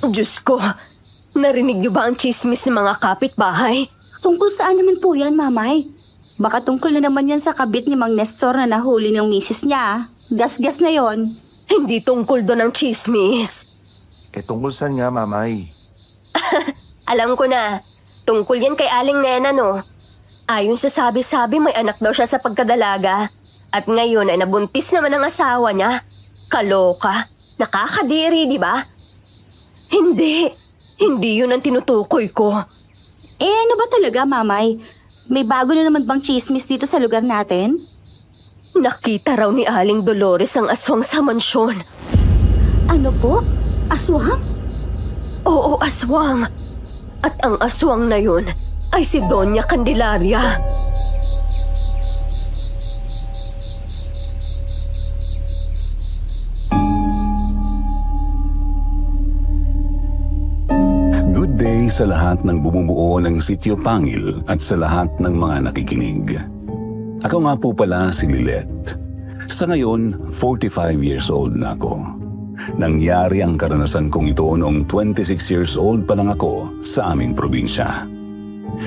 Diyos ko, narinig niyo ba ang chismis ng mga kapitbahay? Tungkol saan naman po yan, Mamay? Baka tungkol na naman yan sa kabit ni Mang Nestor na nahuli ng misis niya. Gas-gas na yon. Hindi tungkol doon ang chismis. Tungkol saan nga, Mamay? Alam ko na, tungkol yan kay Aling Nena, no? Ayon sa sabi-sabi, may anak daw siya sa pagkadalaga. At ngayon ay nabuntis naman ang asawa niya. Kaloka. Nakakadiri, di ba? Hindi yun ang tinutukoy ko. Ano ba talaga, Mamay? May bago na naman bang chismis dito sa lugar natin? Nakita raw ni Aling Dolores ang aswang sa mansyon. Ano po? Aswang? Oo, aswang. At ang aswang na yun ay si Doña Candelaria. Good day sa lahat ng bumubuo ng Sitio Pangil at sa lahat ng mga nakikinig. Ako nga po pala si Lilette. Sa ngayon, 45 years old na ako. Nangyari ang karanasan kong ito noong 26 years old pa lang ako sa aming probinsya.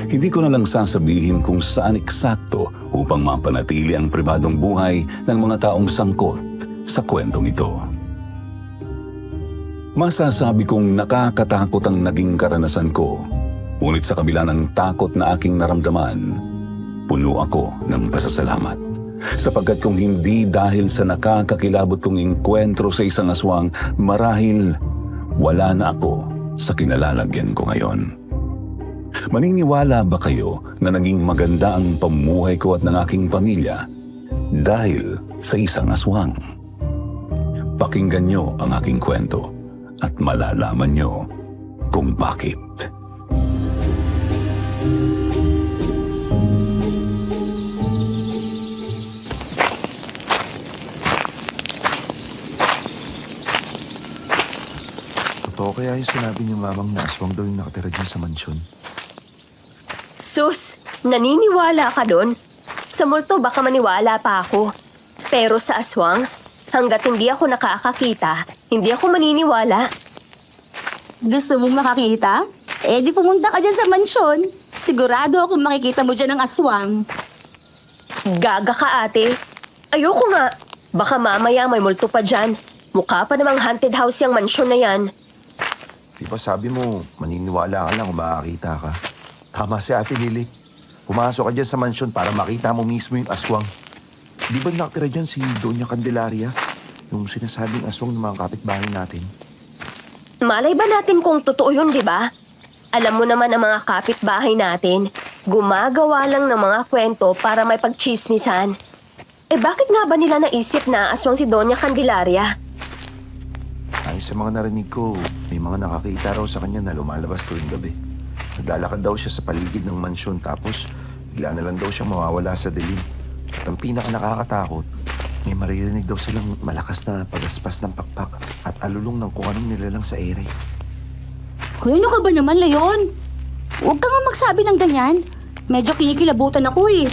Hindi ko na lang sasabihin kung saan eksakto upang mapanatili ang pribadong buhay ng mga taong sangkot sa kwentong ito. Masasabi kong nakakatakot ang naging karanasan ko, ngunit sa kabila ng takot na aking naramdaman, puno ako ng pasasalamat. Sapagkat kung hindi dahil sa nakakakilabot kong engkwentro sa isang aswang, marahil wala na ako sa kinalalagyan ko ngayon. Maniniwala ba kayo na naging maganda ang pamuhay ko at ng aking pamilya dahil sa isang aswang? Pakinggan nyo ang aking kwento at malalaman nyo kung bakit. Totoo kaya yung sinabi ni Mamang na aswang daw yung nakatira dyan sa mansyon? Sus, naniniwala ka doon? Sa multo baka maniwala pa ako. Pero sa aswang, hanggat hindi ako nakakakita, hindi ako maniniwala. Gusto mong makakita? Di pumunta ka dyan sa mansyon. Sigurado akong makikita mo dyan ang aswang. Gaga ka, ate. Ayoko nga. Baka mamaya may multo pa dyan. Mukha pa namang haunted house yung mansyon na yan. Di ba sabi mo, maniniwala ka lang kung makakita ka? Tama si Ate Lily. Pumasok ka dyan sa mansyon para makita mo mismo yung aswang. Di ba nakatira dyan si Doña Candelaria? Yung sinasabing aswang ng mga kapitbahay natin. Malay ba natin kung totoo yun, di ba? Alam mo naman ang mga kapitbahay natin, gumagawa lang ng mga kwento para may pagchismisan. Bakit nga ba nila naisip na aswang si Doña Candelaria? Ayon sa mga narinig ko, may mga nakakita raw sa kanya na lumalabas tuwing gabi. Naglalakad daw siya sa paligid ng mansyon tapos bigla na lang daw siyang mawawala sa dilim. At ang pinaka nakakatakot, may maririnig daw silang malakas na pagaspas ng pakpak at alulong ng kung anong nilalang sa ere. Kuya, ano ka ba naman, Leon? Huwag ka nga magsabi ng ganyan. Medyo kinikilabutan ako eh.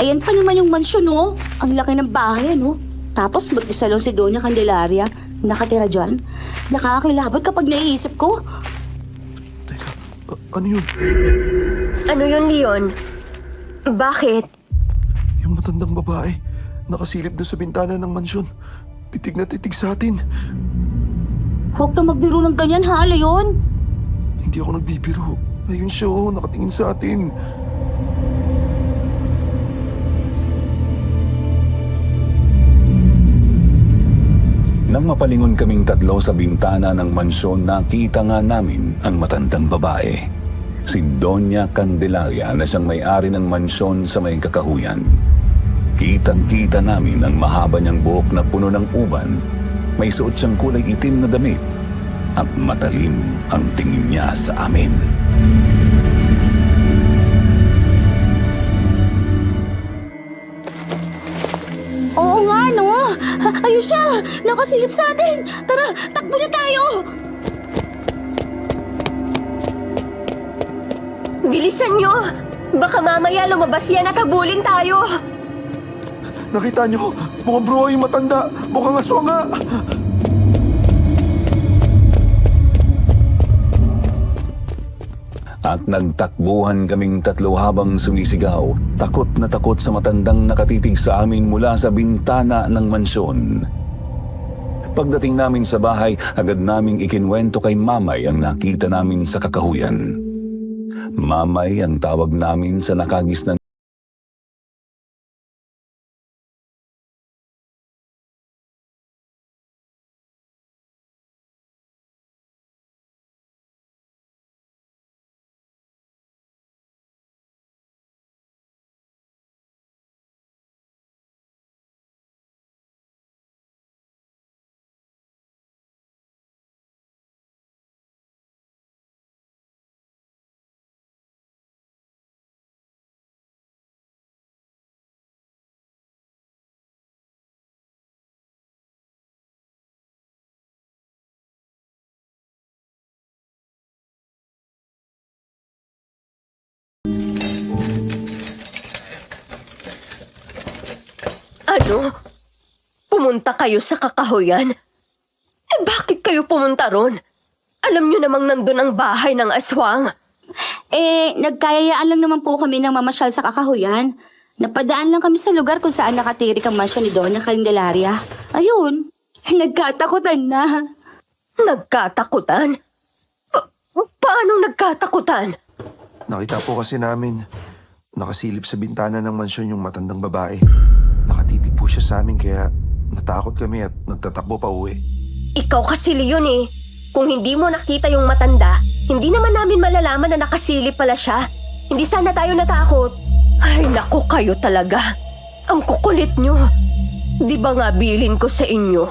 Ayan pa naman yung mansyon, no? Ang laki ng bahay, no? Tapos mag-isa lang si Doña Candelaria nakatira dyan. Nakakakilabot kapag naiisip ko. Teka, ano yun? Ano yun, Leon? Bakit? Yung matandang babae, nakasilip doon sa bintana ng mansyon. Titig na titig sa atin. Huwag ka magbiro ng ganyan, ha, Leon? Hindi ako nagbibiro. Ayun siya, nakatingin sa atin. Nang mapalingon kaming tatlo sa bintana ng mansyon, nakita nga namin ang matandang babae. Si Doña Candelaria na siyang may-ari ng mansyon sa may kakahuyan. Kitang-kita namin ang mahaba niyang buhok na puno ng uban. May suot siyang kulay itim na damit at matalim ang tingin niya sa amin. Oo nga, no? Ayun siya! Nakasilip sa atin! Tara, takbo na tayo! Bilisan nyo! Baka mamaya lumabas yan at habulin tayo! Nakita niyo, mukhang bro yung matanda. Mukhang aswang nga. at nagtakbuhan kaming tatlo habang sumisigaw. Takot na takot sa matandang nakatitig sa amin mula sa bintana ng mansyon. Pagdating namin sa bahay, agad naming ikinwento kay Mamay ang nakita namin sa kakahuyan. Mamay ang tawag namin sa nakagisnan. Ano? Pumunta kayo sa kakahuyan? Eh bakit kayo pumunta ron? Alam nyo namang nandun ang bahay ng aswang. Nagkayayaan lang naman po kami ng mamasyal sa kakahuyan. Napadaan lang kami sa lugar kung saan nakatirik ang mansyon ni Donna Candelaria. Ayun, nagkatakutan na. Nagkatakutan? Paanong nagkatakutan? Nakita po kasi namin, nakasilip sa bintana ng mansyon yung matandang babae. Nakatitig po siya sa amin kaya natakot kami at nagtatakbo pa uwi. Ikaw kasi Leon eh. Kung hindi mo nakita yung matanda, hindi naman namin malalaman na nakasilip pala siya. Hindi sana tayo natakot. Ay naku kayo talaga. Ang kukulit nyo. Di ba nga bilin ko sa inyo?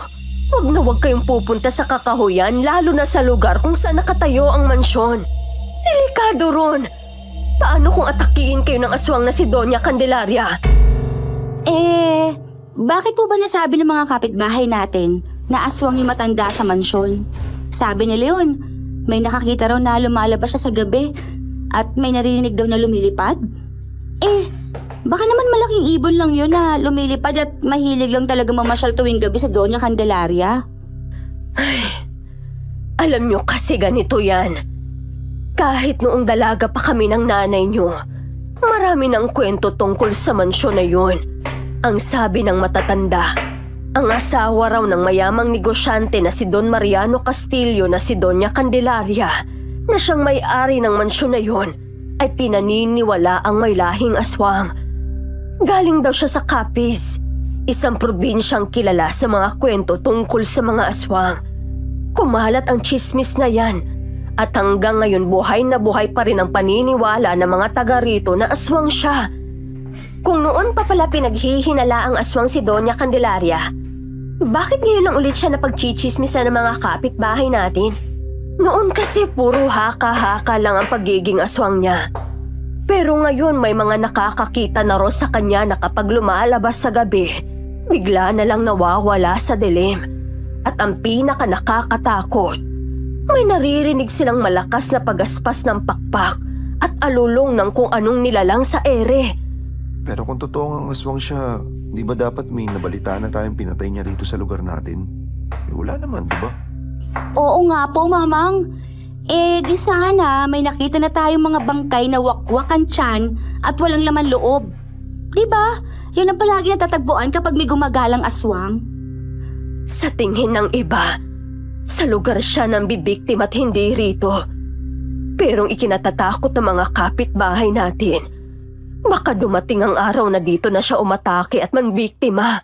Huwag na huwag kayong pupunta sa kakahuyan lalo na sa lugar kung saan nakatayo ang mansyon. Delikado ron. Paano kung atakiin kayo ng aswang na si Doña Candelaria? Bakit po ba nasabi ng mga kapitbahay natin na aswang yung matanda sa mansyon? Sabi ni Leon, may nakakita raw na lumalabas siya sa gabi at may narinig daw na lumilipad. Baka naman malaking ibon lang yun na lumilipad at mahilig lang talaga mamasyal tuwing gabi sa Doña Candelaria. Alam nyo kasi ganito yan. Kahit noong dalaga pa kami ng nanay nyo, marami ng kwento tungkol sa mansyon na yun. Ang sabi ng matatanda, ang asawa raw ng mayamang negosyante na si Don Mariano Castillo na si Doña Candelaria, na siyang may-ari ng mansyon na yun, ay pinaniniwala ang may lahing aswang. Galing daw siya sa Capiz, isang probinsyang kilala sa mga kwento tungkol sa mga aswang. Kumalat ang tsismis na yan, at hanggang ngayon buhay na buhay pa rin ang paniniwala ng mga taga rito na aswang siya. Kung noon pa pala pinaghihinala ang aswang si Doña Candelaria, bakit ngayon lang ulit siya napagchichismisan ng mga kapitbahay natin? Noon kasi puro haka-haka lang ang pagiging aswang niya. Pero ngayon may mga nakakakita na raw sa kanya na kapag lumalabas sa gabi, bigla na lang nawawala sa dilim. At ang pinaka nakakatakot, may naririnig silang malakas na pagaspas ng pakpak at alulong ng kung anong nilalang sa ere. Pero kung totoo ang aswang siya, di ba dapat may nabalitaan na tayong pinatay niya rito sa lugar natin? Wala naman, di ba? Oo nga po, Mamang. Di sana may nakita na tayong mga bangkay na wakwakan tiyan at walang laman loob. Di ba? Yan ang palagi natatagpuan kapag may gumagalang aswang. Sa tingin ng iba, sa lugar siya nang bibiktima at hindi rito. Pero ang ikinatatakot ng mga kapitbahay natin, baka dumating ang araw na dito na siya umatake at manbiktima.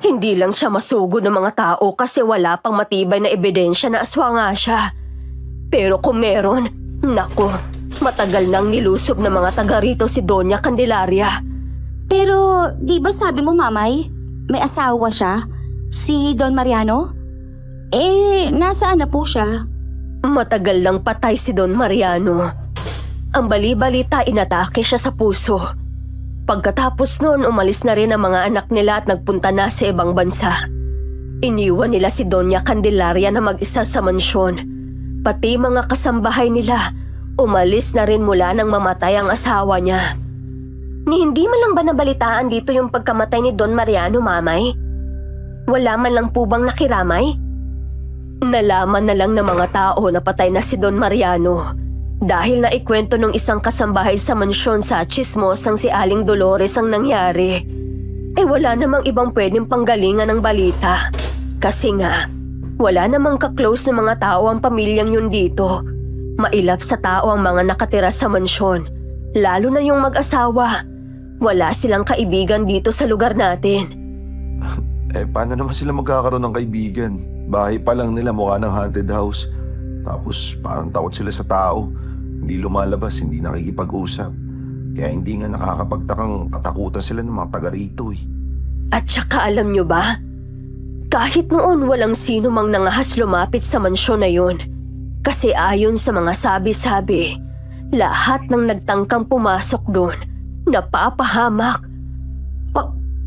Hindi lang siya masugod ng mga tao kasi wala pang matibay na ebidensya na aswang nga siya. Pero kung meron, naku, matagal nang nilusob ng mga taga rito si Doña Candelaria. Pero di ba sabi mo, Mamay, may asawa siya? Si Don Mariano? Nasaan na po siya? Matagal lang patay si Don Mariano. Ang bali-balita inatake siya sa puso. Pagkatapos noon umalis na rin ang mga anak nila at nagpunta na sa ibang bansa. Iniwan nila si Doña Candelaria na mag-isa sa mansyon. Pati mga kasambahay nila, umalis na rin mula nang mamatay ang asawa niya. Ni hindi man lang ba nabalitaan dito yung pagkamatay ni Don Mariano, Mamay? Wala man lang po bang nakiramay? Nalaman na lang ng mga tao na patay na si Don Mariano dahil naikwento ng isang kasambahay sa mansyon sa chismosang si Aling Dolores ang nangyari. Wala namang ibang pwedeng panggalingan ng balita. Kasi nga, wala namang ka-close ng mga tao ang pamilyang yun dito. Mailap sa tao ang mga nakatira sa mansyon, lalo na yung mag-asawa. Wala silang kaibigan dito sa lugar natin. Paano naman sila magkakaroon ng kaibigan? Bahay pa lang nila mukha ng haunted house. Tapos parang takot sila sa tao. Hindi lumalabas, hindi nakikipag-usap. Kaya hindi nga nakakapagtakang katakutan sila ng mga taga rito eh. At saka alam nyo ba? Kahit noon walang sino mang nangahas lumapit sa mansyon na yun. Kasi ayon sa mga sabi-sabi, lahat ng nagtangkang pumasok doon, napapahamak.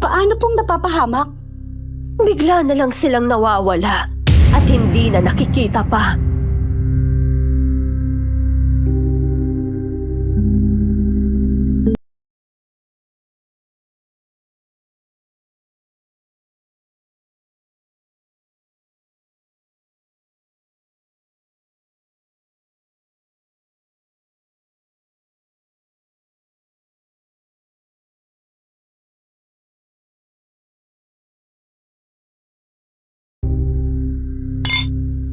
Paano pong napapahamak? Bigla na lang silang nawawala at hindi na nakikita pa.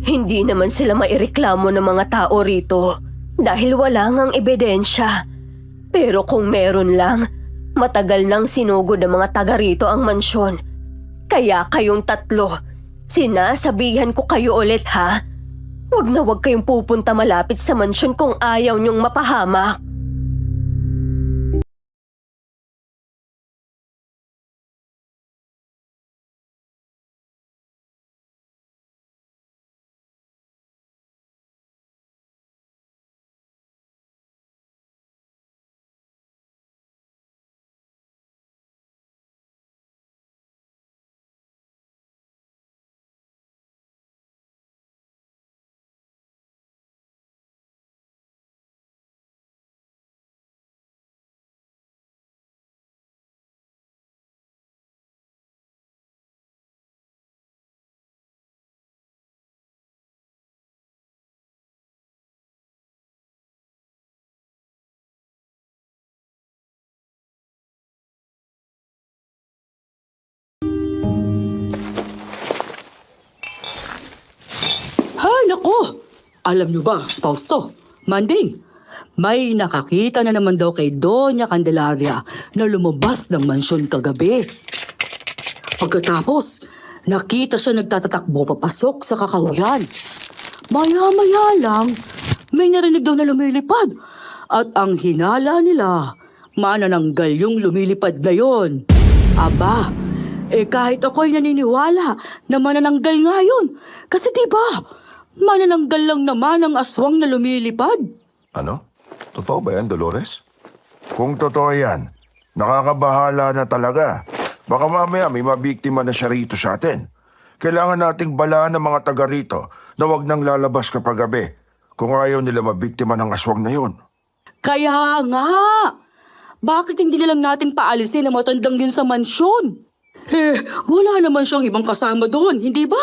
Hindi naman sila maireklamo ng mga tao rito dahil wala ngang ebidensya. Pero kung meron lang, matagal nang sinugod ng mga taga rito ang mansyon. Kaya kayong tatlo, sinasabihan ko kayo ulit ha. Huwag na huwag kayong pupunta malapit sa mansyon kung ayaw niyong mapahamak. Hay, nako! Alam nyo ba, Fausto, Manding, may nakakita na naman daw kay Doña Candelaria na lumabas ng mansyon kagabi. Pagkatapos, nakita siya nagtatatakbo papasok sa kakahuyan. Maya-maya lang, may narinig daw na lumilipad. At ang hinala nila, manananggal yung lumilipad na yon. Aba, kahit ako'y naniniwala na manananggal nga yun. Kasi diba, manananggal lang naman ang aswang na lumilipad. Ano? Totoo ba yan, Dolores? Kung totoo yan, nakakabahala na talaga. Baka mamaya may mabiktima na siya rito sa atin. Kailangan nating balaan ng mga taga rito na wag nang lalabas kapag gabi kung ayaw nila mabiktima ng aswang na yun. Kaya nga, bakit hindi na lang natin paalisin ang matandang yun sa mansyon? Wala naman siyang ibang kasama doon, hindi ba?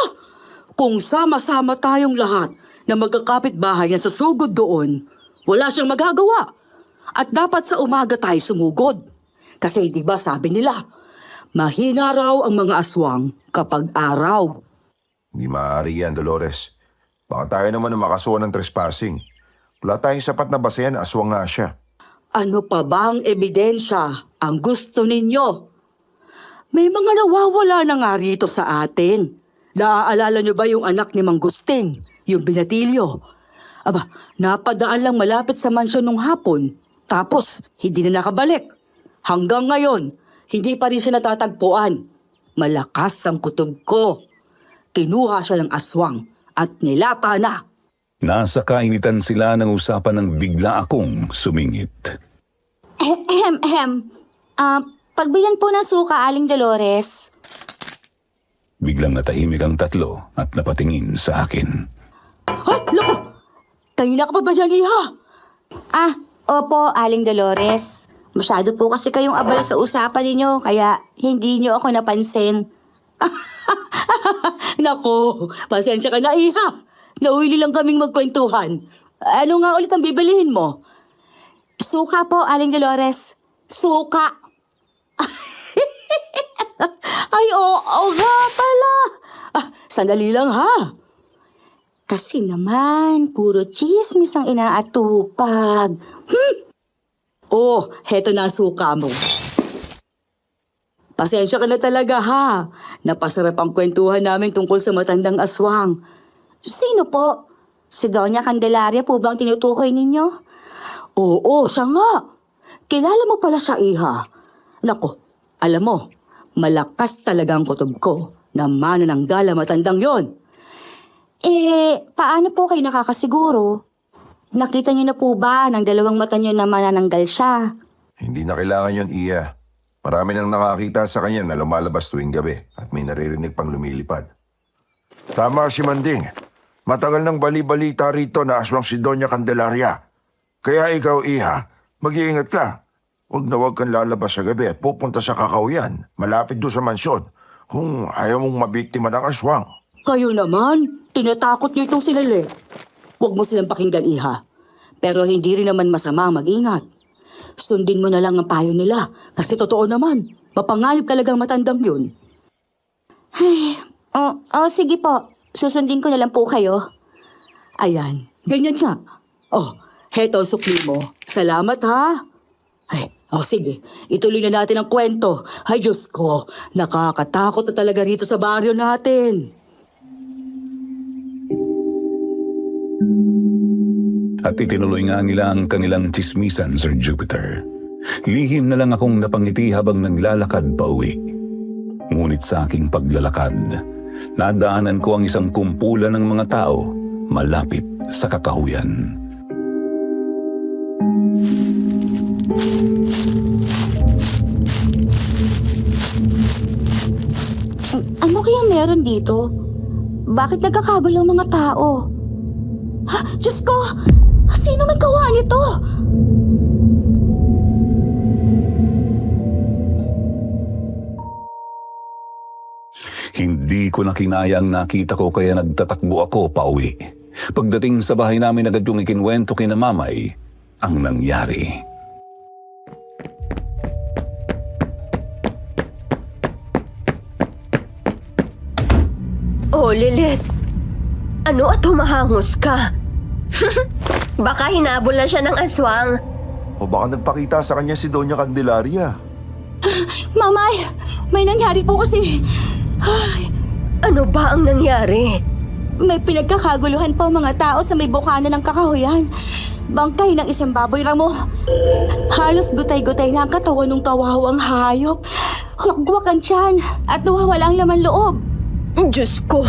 Kung sama-sama tayong lahat na magkakapit bahay na sa sugod doon, wala siyang magagawa. At dapat sa umaga tayo sumugod. Kasi di ba sabi nila, mahina raw ang mga aswang kapag araw. Hindi maaari yan, Dolores. Baka tayo naman ang makasuhan ng trespassing. Wala tayong sapat na basehan na aswang nga siya. Ano pa ba ang ebidensya ang gusto ninyo? May mga nawawala na nga rito sa atin. Naaalala niyo ba yung anak ni Mang Gusting, yung binatilyo? Aba, napadaan lang malapit sa mansyon nung hapon. Tapos, hindi na nakabalik. Hanggang ngayon, hindi pa rin siya natatagpuan. Malakas ang kutob ko. Kinuha siya ng aswang at nilapa na. Nasa kainitan sila ng usapan nang bigla akong sumingit. Pagbilan po ng suka, Aling Dolores. Biglang natahimik ang tatlo at napatingin sa akin. Ay, lako! Kanina ka pa ba dyan, Iha? Opo, Aling Dolores. Masyado po kasi kayong abala sa usapan ninyo, kaya hindi niyo ako napansin. Nako, pasensya ka na, Iha. Nauwili lang kaming magkwentuhan. Ano nga ulit ang bibilihin mo? Suka po, Aling Dolores. Suka. Ay, oo nga pala. Sandali lang ha. Kasi naman, puro chismis ang inaatupag. Oh, heto na ang suka mo. Pasensya ka na talaga ha. Napasarap ang kwentuhan namin tungkol sa matandang aswang. Sino po? Si Doña Candelaria po bang tinutukoy ninyo? Oo, siya nga. Kilala mo pala siya, Iha. Nako, alam mo, malakas talaga ang kutob ko na manananggal ang matandang yon. Paano po kayo nakakasiguro? Nakita niyo na po ba ng dalawang mata niyo na manananggal siya? Hindi na kailangan yon, Iya. Marami nang nakakita sa kanya na lumalabas tuwing gabi at may naririnig pang lumilipad. Tama si Manding. Matagal nang bali-balita rito na aswang si Doña Candelaria. Kaya ikaw, Iha, mag-iingat ka. Huwag na huwag kang lalabas sa gabi at pupunta sa Kakahuyan, malapit doon sa mansyon, kung ayaw mong mabiktima ng aswang. Kayo naman, tinatakot niyo itong si Lele. Huwag mo silang pakinggan, Iha. Pero hindi rin naman masama ang mag-ingat. Sundin mo na lang ang payo nila. Kasi totoo naman, mapanganib talagang matandang yun. Sige po. Susundin ko na lang po kayo. Ayan, ganyan nga. Oh, heto ang sukli mo. Salamat ha. Ay, sige, ituloy na natin ang kwento. Ay, Diyos ko, nakakatakot na talaga rito sa baryo natin. At itinuloy nga nila ang kanilang chismisan, Sir Jupiter. Lihim na lang akong napangiti habang naglalakad pa uwi. Ngunit sa aking paglalakad, nadaanan ko ang isang kumpulan ng mga tao malapit sa Kakahuyan. Ano kaya meron dito? Bakit nagkakagulo ang mga tao? Diyos ko! Sino may gawa nito? Hindi ko na kinaya ang nakita ko kaya nagtatakbo ako pa uwi. Pagdating sa bahay namin agad yung ikinwento kina Mamay ang nangyari. Oh, Lilit. Ano at humahangos ka? Baka hinabol na siya ng aswang. O baka nagpakita sa kanya si Doña Candelaria. Mamay, may nangyari po kasi. Ano ba ang nangyari? May pinagkakaguluhan po mga tao sa may bukana ng Kakahuyan. Bangkay ng isang baboy ramo. Halos gutay-gutay na ang katawan ng kawawang hayop. Huwag-huwag ang tiyan at nawawala ang laman loob. Diyos ko.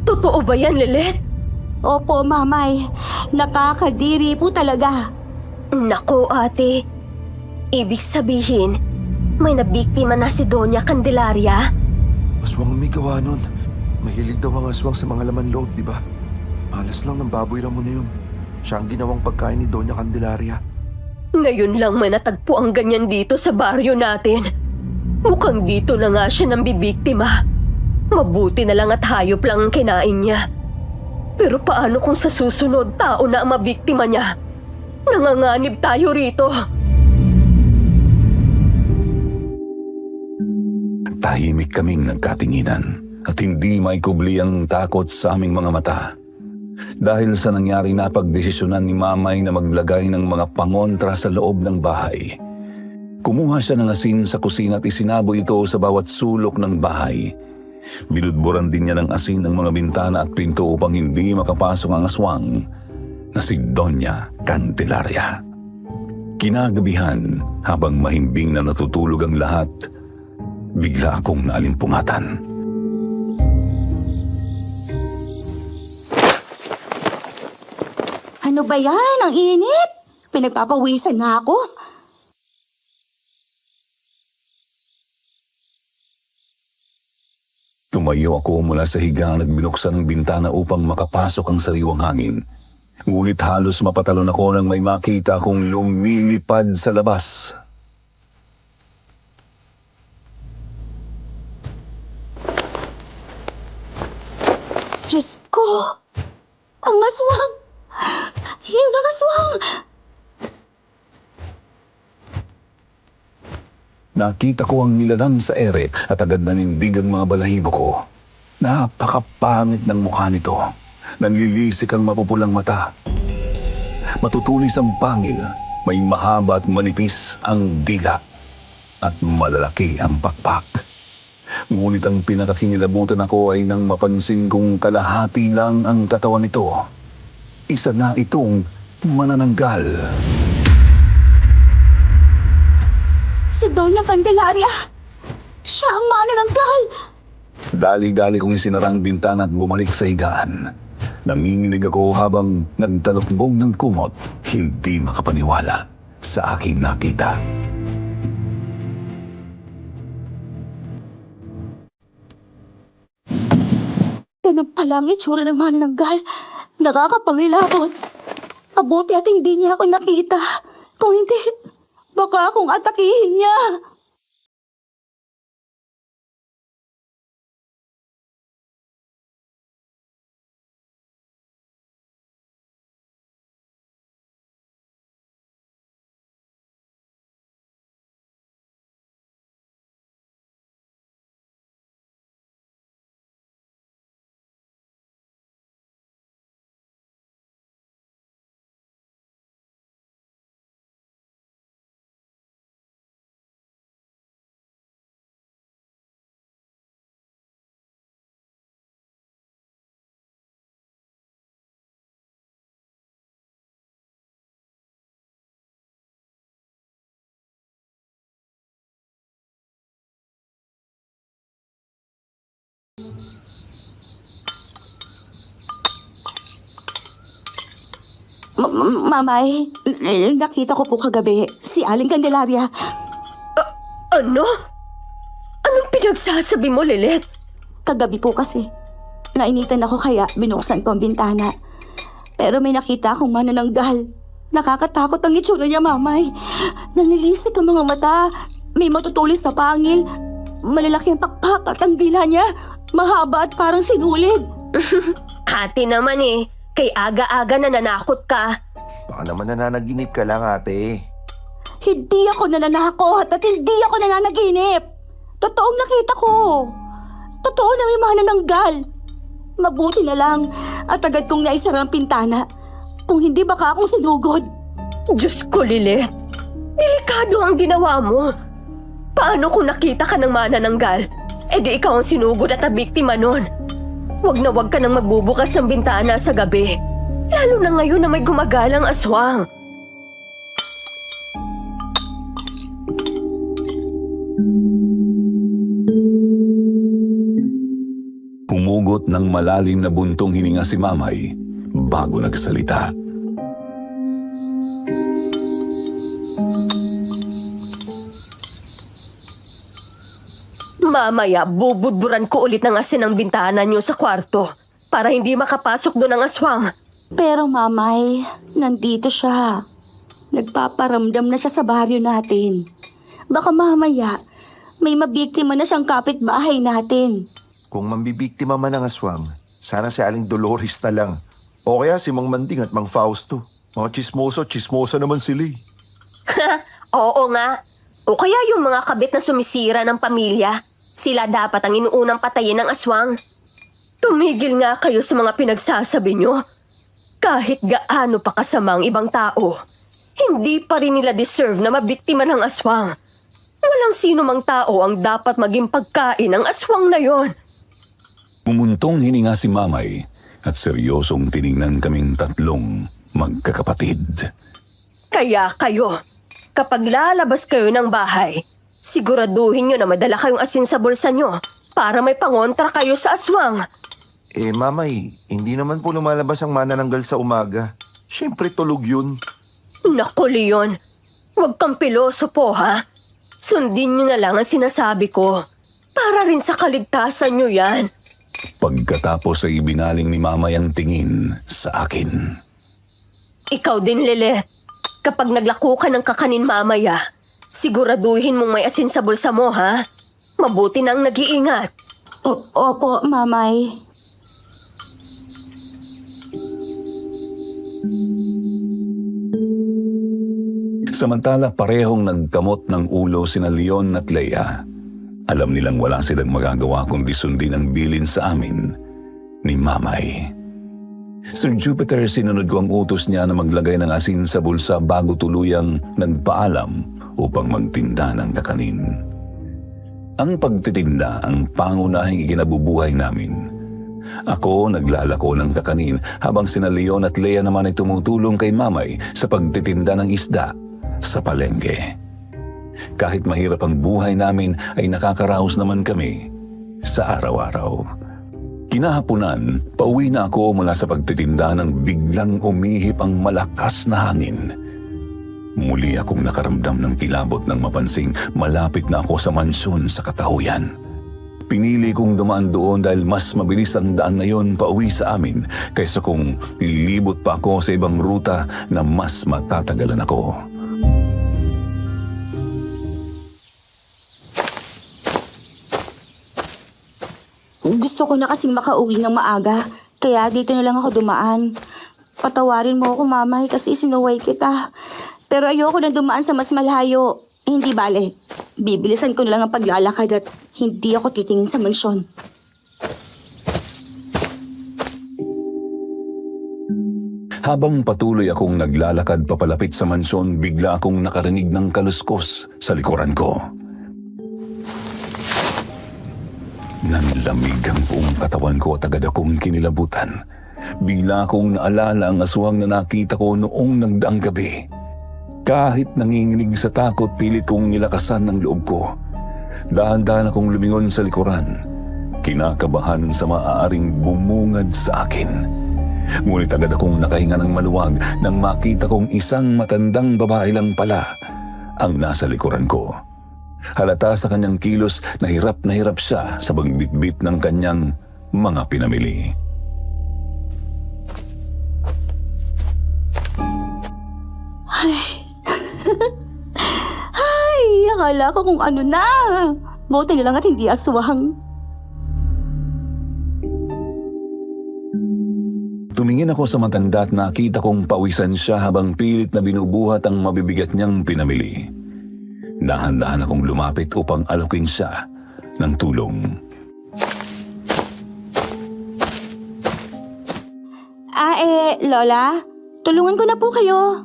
Totoo ba yan, Lilit? Opo, Mamay. Nakakadiri po talaga. Nako, ate. Ibig sabihin, may nabiktima na si Doña Candelaria? Aswang ang may gawa nun. Mahilig daw ang aswang sa mga laman loob, di ba? Malas lang ng baboy ramo na yun. Siya ang ginawang pagkain ni Doña Candelaria. Ngayon lang may natagpo ang ganyan dito sa baryo natin. Mukhang dito na nga siya nang bibiktima. Mabuti na lang at hayop lang ang kinain niya. Pero paano kung sa susunod tao na ang mabiktima niya? Nanganganib tayo rito. Tahimik kaming nagkatinginan at hindi maikubli ang takot sa aming mga mata. Dahil sa nangyari na pagdesisyonan ni Mamay na maglagay ng mga pangontra sa loob ng bahay. Kumuha siya ng asin sa kusina at isinabo ito sa bawat sulok ng bahay. Binudburan din niya ng asin ng mga bintana at pinto upang hindi makapasok ang aswang na si Doña Candelaria. Kinagabihan, habang mahimbing na natutulog ang lahat, bigla akong naalimpungatan. Ano ba yan? Ang init! Pinagpapawisan na ako. Tumayo ako mula sa higaan at binuksan ang bintana upang makapasok ang sariwang hangin. Ngunit halos mapatalon ako nang may makita akong lumilipad sa labas. Diyos ko! Ang aswang! Yun ang aswang! Nakita ko ang nilalang sa ere at agad nanindig ang mga balahibo ko. Napakapangit ng mukha nito. Nanlilisik ang mapupulang mata. Matutulis ang pangil, may mahaba at manipis ang dila, at malalaki ang pakpak. Ngunit ang pinakakinilabutan ako ay nang mapansin kong kalahati lang ang katawan nito. Isa na itong manananggal. Si Doña Candelaria! Siya ang manananggal! Dali-dali kong isinarang bintana at bumalik sa higaan. Nanginginig ako habang nagtalokbong ng kumot, hindi makapaniwala sa aking nakita. Ganun pala ang itsura ng manananggal. Nakakapangilabot. Mabuti at hindi niya ako nakita. Kung hindi, baka akong atakihin niya. Mamay, nakita ko po kagabi si Aling Candelaria. Ano? Anong pinagsasabi mo, Lilet? Kagabi po kasi. Nainitan ako kaya binuksan ko ang bintana. Pero may nakita akong manananggal. Nakakatakot ang itsura niya, mamay. Nanilisik ang mga mata. May matutulis na pangil. Malalaki ang pakpak at ang dila niya. Mahaba at parang sinulid. Ate naman eh. Kay aga-aga na nanakot ka. Baka naman nananaginip ka lang, ate. Hindi ako nananakot at hindi ako nananaginip. Totoong nakita ko. Totoo na may manananggal. Mabuti na lang at agad kong naisara ang pintana. Kung hindi baka akong sinugod. Diyos ko, Lilet. Delikado ang ginawa mo. Paano kung nakita ka ng manananggal? E di ikaw ang sinugod at nabiktima nun. Huwag na huwag ka nang magbubukas ng bintana sa gabi. Lalo na ngayon na may gumagalang aswang. Humugot ng malalim na buntong hininga si Mamay bago nagsalita. Mamaya, bubudburan ko ulit ng asin ang bintana niyo sa kwarto para hindi makapasok doon ang aswang. Pero mamay, nandito siya. Nagpaparamdam na siya sa baryo natin. Baka mamaya, may mabiktima na siyang kapitbahay natin. Kung mambibiktima man ang aswang, sana si Aling Dolores na lang. O kaya si Mang Manding at Mang Fausto. Mga chismosa naman sila eh. Oo nga. O kaya yung mga kabit na sumisira ng pamilya. Sila dapat ang inuunang patayin ng aswang. Tumigil nga kayo sa mga pinagsasabi nyo. Kahit gaano pa kasama ang ibang tao, hindi pa rin nila deserve na mabiktima ng aswang. Walang sino mang tao ang dapat maging pagkain ng aswang na yon. Umuntong hininga si Mamay at seryosong tiningnan kaming tatlong magkakapatid. Kaya kayo, kapag lalabas kayo ng bahay, siguraduhin nyo na madala kayong asin sa bulsa nyo para may pangontra kayo sa aswang. Eh, mamay, hindi naman po lumalabas ang manananggal sa umaga. Siyempre tulog yun. Naku, Leon. Huwag kang piloso po, ha? Sundin nyo na lang ang sinasabi ko. Para rin sa kaligtasan nyo yan. Pagkatapos ay ibinaling ni Mamay ang tingin sa akin. Ikaw din, Lilet. Kapag naglako ka ng kakanin mamaya, siguraduhin mong may asin sa bulsa mo, ha? Mabuti nang nag-iingat. Opo, mamay. Samantala parehong nagkamot ng ulo sina Leon at Leia. Alam nilang wala silang magagawa kundi sundin ang bilin sa amin ni Mamay. Sir Jupiter, sinunod ko ang utos niya na maglagay ng asin sa bulsa bago tuluyang nagpaalam upang magtinda ng kakanin. Ang pagtitinda ang pangunahing ikinabubuhay namin. Ako naglalako ng kakanin habang sina Leon at Leia naman ay tumutulong kay Mamay sa pagtitinda ng isda sa palengke. Kahit mahirap ang buhay namin ay nakakaraos naman kami sa araw-araw. Kinahaponan, pauwi na ako mula sa pagtitinda nang biglang umihip ang malakas na hangin. Muli akong nakaramdam ng kilabot nang mapansing malapit na ako sa mansyon sa Katahuyan. Pinili kong dumaan doon dahil mas mabilis ang daan na yon pauwi sa amin kaysa kung lilibot pa ako sa ibang ruta na mas matatagalan ako. Gusto ko na kasing makauwi ng maaga, kaya dito na lang ako dumaan. Patawarin mo ako, Mamay, kasi sinuway kita. Pero ayoko na dumaan sa mas malayo. Hindi bale. Bibilisan ko na lang ang paglalakad at hindi ako titingin sa mansyon. Habang patuloy akong naglalakad papalapit sa mansyon, bigla akong nakarinig ng kaluskos sa likuran ko. Nanlamig ang buong katawan ko at agad akong kinilabutan. Bigla akong naalala ang aswang na nakita ko noong nagdaang gabi. Kahit nanginginig sa takot, pilit kong nilakasan ng loob ko. Dahan-dahan akong lumingon sa likuran, kinakabahan sa maaaring bumungad sa akin. Ngunit agad akong nakahinga ng maluwag nang makita kong isang matandang babae lang pala ang nasa likuran ko. Halata sa kanyang kilos na hirap siya sa pagbitbit ng kanyang mga pinamili. Ay, akala ko kung ano na. Buti na lang at hindi aswang. Tumingin ako sa matanda at nakita kong pawisan siya habang pilit na binubuhat ang mabibigat niyang pinamili. Dahan-dahan akong lumapit upang alokin siya ng tulong. Lola, tulungan ko na po kayo.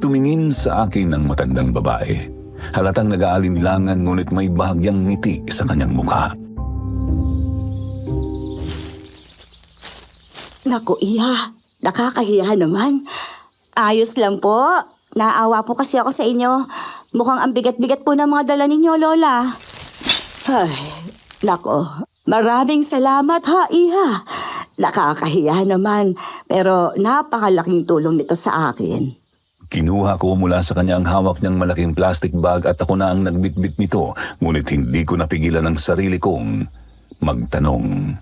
Tumingin sa akin ang matandang babae. Halatang nag-aalinlangan ngunit may bahagyang ngiti sa kanyang mukha. Naku, Iha. Nakakahiya naman. Ayos lang po. Naawa po kasi ako sa inyo. Mukhang ang bigat-bigat po ng mga dala ninyo, Lola. Ay, nako. Maraming salamat ha, Iha. Nakakahiya naman. Pero napakalaking tulong nito sa akin. Kinuha ko mula sa kanya ang hawak niyang malaking plastic bag at ako na ang nagbitbit nito, ngunit hindi ko napigilan ang sarili kong magtanong.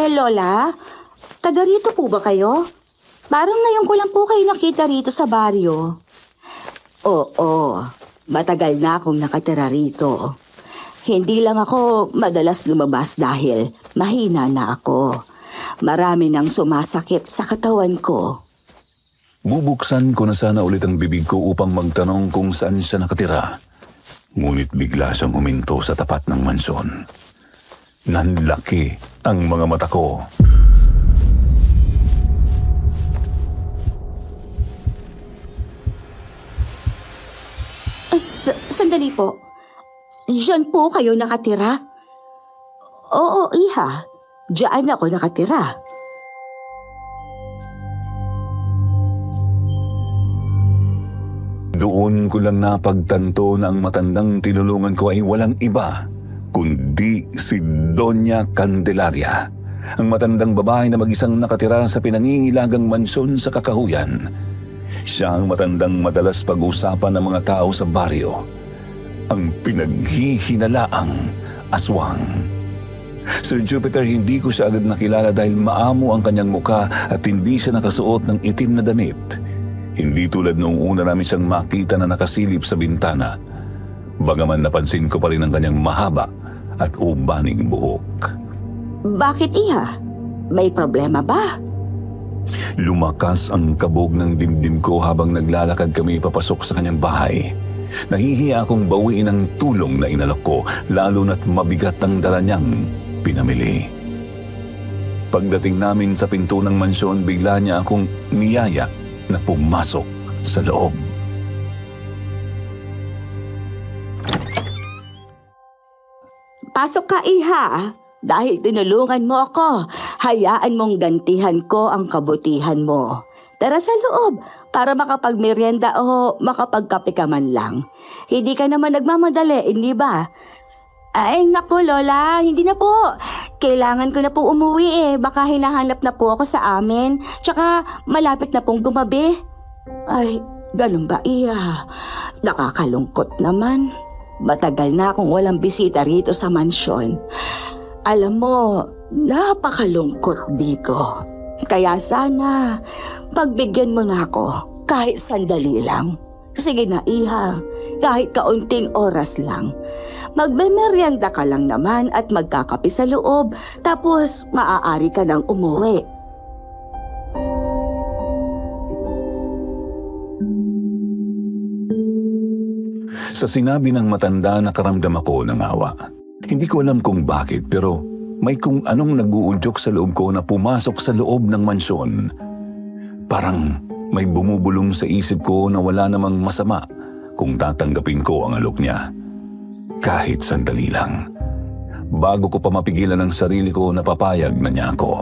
Lola, taga rito po ba kayo? Parang ngayon ko lang po kayo nakita rito sa baryo. Oo, matagal na akong nakatira rito. Hindi lang ako madalas lumabas dahil mahina na ako. Marami nang sumasakit sa katawan ko. Bubuksan ko na sana ulit ang bibig ko upang magtanong kung saan siya nakatira. Ngunit bigla siyang huminto sa tapat ng mansyon. Nanlaki ang mga mata ko. Sandali po. Diyan po kayo nakatira? Oo, Iha. Diyan ako nakatira. Doon ko lang napagtanto na ang matandang tinulungan ko ay walang iba kundi si Doña Candelaria, ang matandang babae na mag-isang nakatira sa pinangingilagang mansyon sa Kakahuyan. Siya ang matandang madalas pag-usapan ng mga tao sa baryo, ang pinaghihinalaang aswang. Sir Jupiter, hindi ko siya agad nakilala dahil maamo ang kanyang mukha at hindi siya nakasuot ng itim na damit. Hindi tulad noong una namin siyang makita na nakasilip sa bintana. Bagaman napansin ko pa rin ang kanyang mahaba at ubaning buhok. Bakit, Iha? May problema ba? Lumakas ang kabog ng dibdib ko habang naglalakad kami papasok sa kanyang bahay. Nahihiya akong bawiin ang tulong na inalok ko, lalo na't mabigat ang dala niyang pinamili. Pagdating namin sa pinto ng mansyon, bigla niya akong niyaya na pumasok sa loob. Pasok ka, iha. Dahil tinulungan mo ako, hayaan mong gantihan ko ang kabutihan mo. Tara sa loob para makapagmerienda o makapagkape ka man lang. Hindi ka naman nagmamadali, hindi ba? Ay, naku Lola, hindi na po. Kailangan ko na po umuwi Baka hinahanap na po ako sa amin. Tsaka malapit na pong gumabi. Ay, ganun ba iya? Nakakalungkot naman. Matagal na akong walang bisita rito sa mansyon. Alam mo, napakalungkot dito. Kaya sana, pagbigyan mo na ako kahit sandali lang. Sige na iha, kahit kaunting oras lang. Magmemeryenda ka lang naman at magkakape sa loob, tapos maaari ka nang umuwi. Sa sinabi ng matanda, nakaramdam ako ng awa. Hindi ko alam kung bakit, pero may kung anong nag-uudyok sa loob ko na pumasok sa loob ng mansyon. Parang may bumubulong sa isip ko na wala namang masama kung tatanggapin ko ang alok niya. Kahit sandali lang. Bago ko pa mapigilan ang sarili ko, napapayag na niya ako.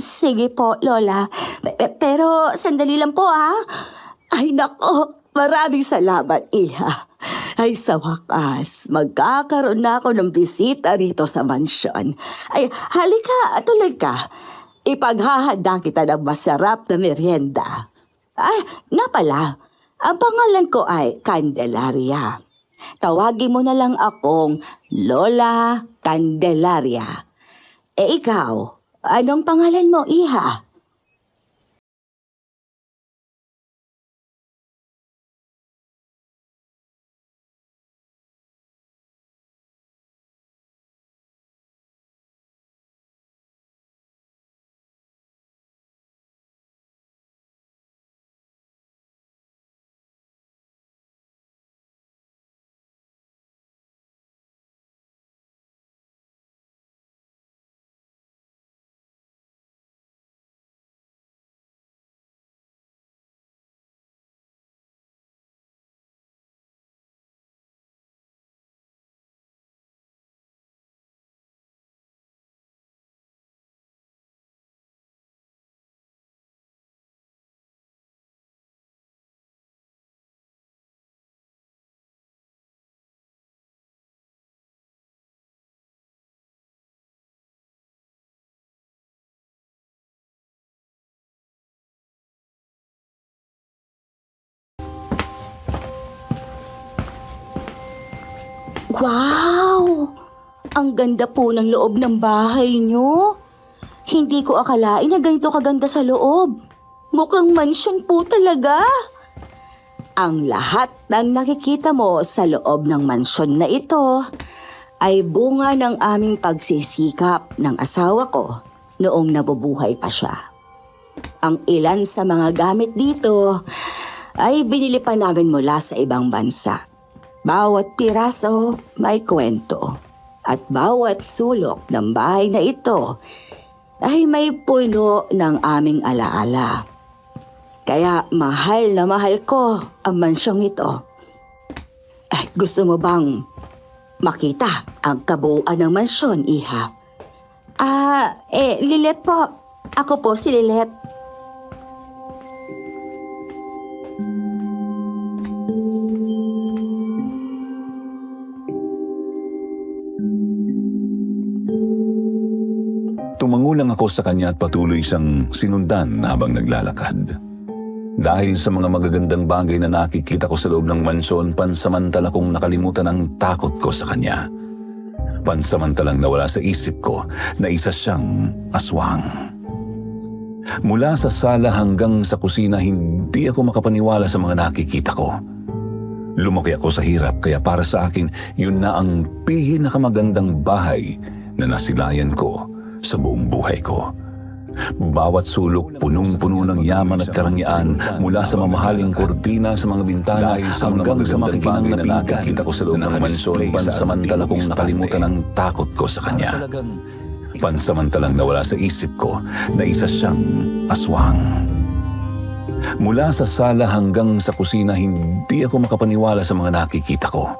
Sige po, Lola. Pero sandali lang po, ha? Ay, nako. Maraming salamat, iha. Ay, sa wakas, magkakaroon na ako ng bisita rito sa mansyon. Ay, halika, tuloy ka. Ipaghahanda kita ng masarap na merienda. Ay, nga pala, ang pangalan ko ay Candelaria. Tawagin mo na lang akong Lola Candelaria. Ikaw, anong pangalan mo, iha? Wow! Ang ganda po ng loob ng bahay niyo. Hindi ko akalain na ganito kaganda sa loob. Mukhang mansyon po talaga. Ang lahat ng nakikita mo sa loob ng mansyon na ito ay bunga ng aming pagsisikap ng asawa ko noong nabubuhay pa siya. Ang ilan sa mga gamit dito ay binili pa namin mula sa ibang bansa. Bawat piraso may kwento at bawat sulok ng bahay na ito ay may puno ng aming alaala. Kaya mahal na mahal ko ang mansyong ito. Gusto mo bang makita ang kabuuan ng mansyon, iha? Lilet po. Ako po si Lilet. Tumango lang ako sa kanya at patuloy siyang sinundan habang naglalakad. Dahil sa mga magagandang bagay na nakikita ko sa loob ng mansyon, pansamantala kong nakalimutan ang takot ko sa kanya. Pansamantalang nawala sa isip ko na isa siyang aswang. Mula sa sala hanggang sa kusina, hindi ako makapaniwala sa mga nakikita ko. Lumaki ako sa hirap kaya para sa akin yun na ang pinakamagandang bahay na nasilayan ko sa buong buhay ko. Bawat sulok punong-puno ng yaman at karangyaan mula sa mamahaling kortina sa mga bintana hanggang sa makikinang na nakikita ko sa loob ng mansyon pansamantala kong nakalimutan ang takot ko sa kanya. Pansamantalang nawala sa isip ko na isa siyang aswang. Mula sa sala hanggang sa kusina, hindi ako makapaniwala sa mga nakikita ko.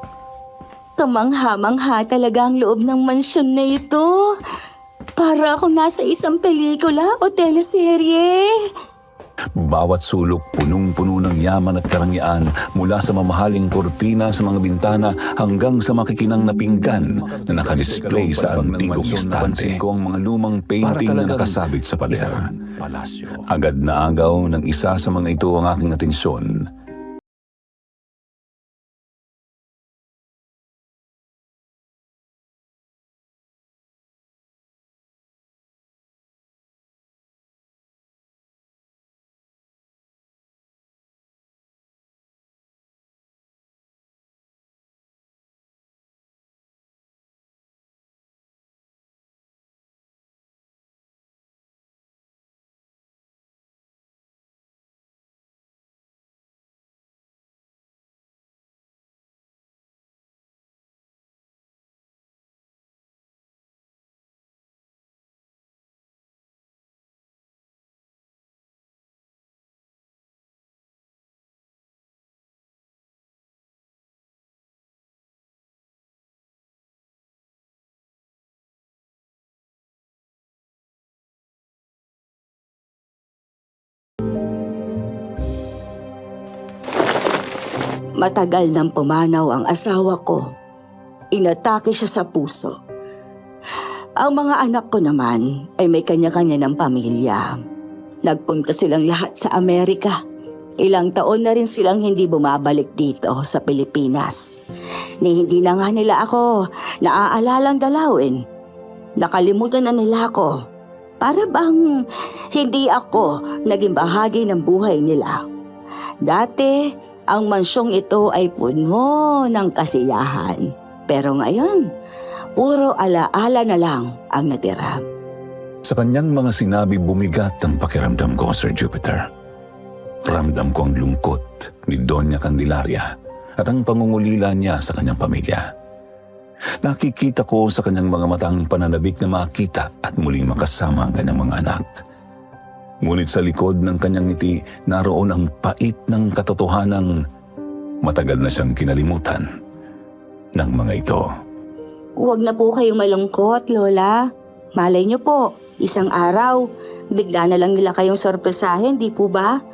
Kamangha-mangha talaga ang loob ng mansyon na ito. Para akong nasa isang pelikula o teleserye. Bawat sulok punong-puno ng yaman at karangyaan mula sa mamahaling kortina sa mga bintana hanggang sa makikinang na pinggan na nakadisplay sa antigong estante. Ko ang mga lumang painting na nakasabit sa pader. Agad na agaw ng isa sa mga ito ang aking atensyon. Matagal nang pumanaw ang asawa ko. Inatake siya sa puso. Ang mga anak ko naman ay may kanya-kanya ng pamilya. Nagpunta silang lahat sa Amerika. Ilang taon na rin silang hindi bumabalik dito sa Pilipinas. Ni hindi na nga nila ako naaalalang dalawin. Nakalimutan na nila ako. Para bang hindi ako naging bahagi ng buhay nila. Dati, ang mansyong ito ay puno ng kasiyahan. Pero ngayon, puro alaala na lang ang natira. Sa kanyang mga sinabi, bumigat ang pakiramdam ko, Sir Jupiter. Ramdam ko ang lungkot ni Doña Candelaria at ang pangungulila niya sa kanyang pamilya. Nakikita ko sa kanyang mga matang pananabik na makita at muling makasama ang kanyang mga anak. Ngunit sa likod ng kanyang ngiti, naroon ang pait ng katotohanang matagal na siyang kinalimutan ng mga ito. Huwag na po kayong malungkot, Lola. Malay niyo po, isang araw, bigla na lang nila kayong sorpresahin, di po ba?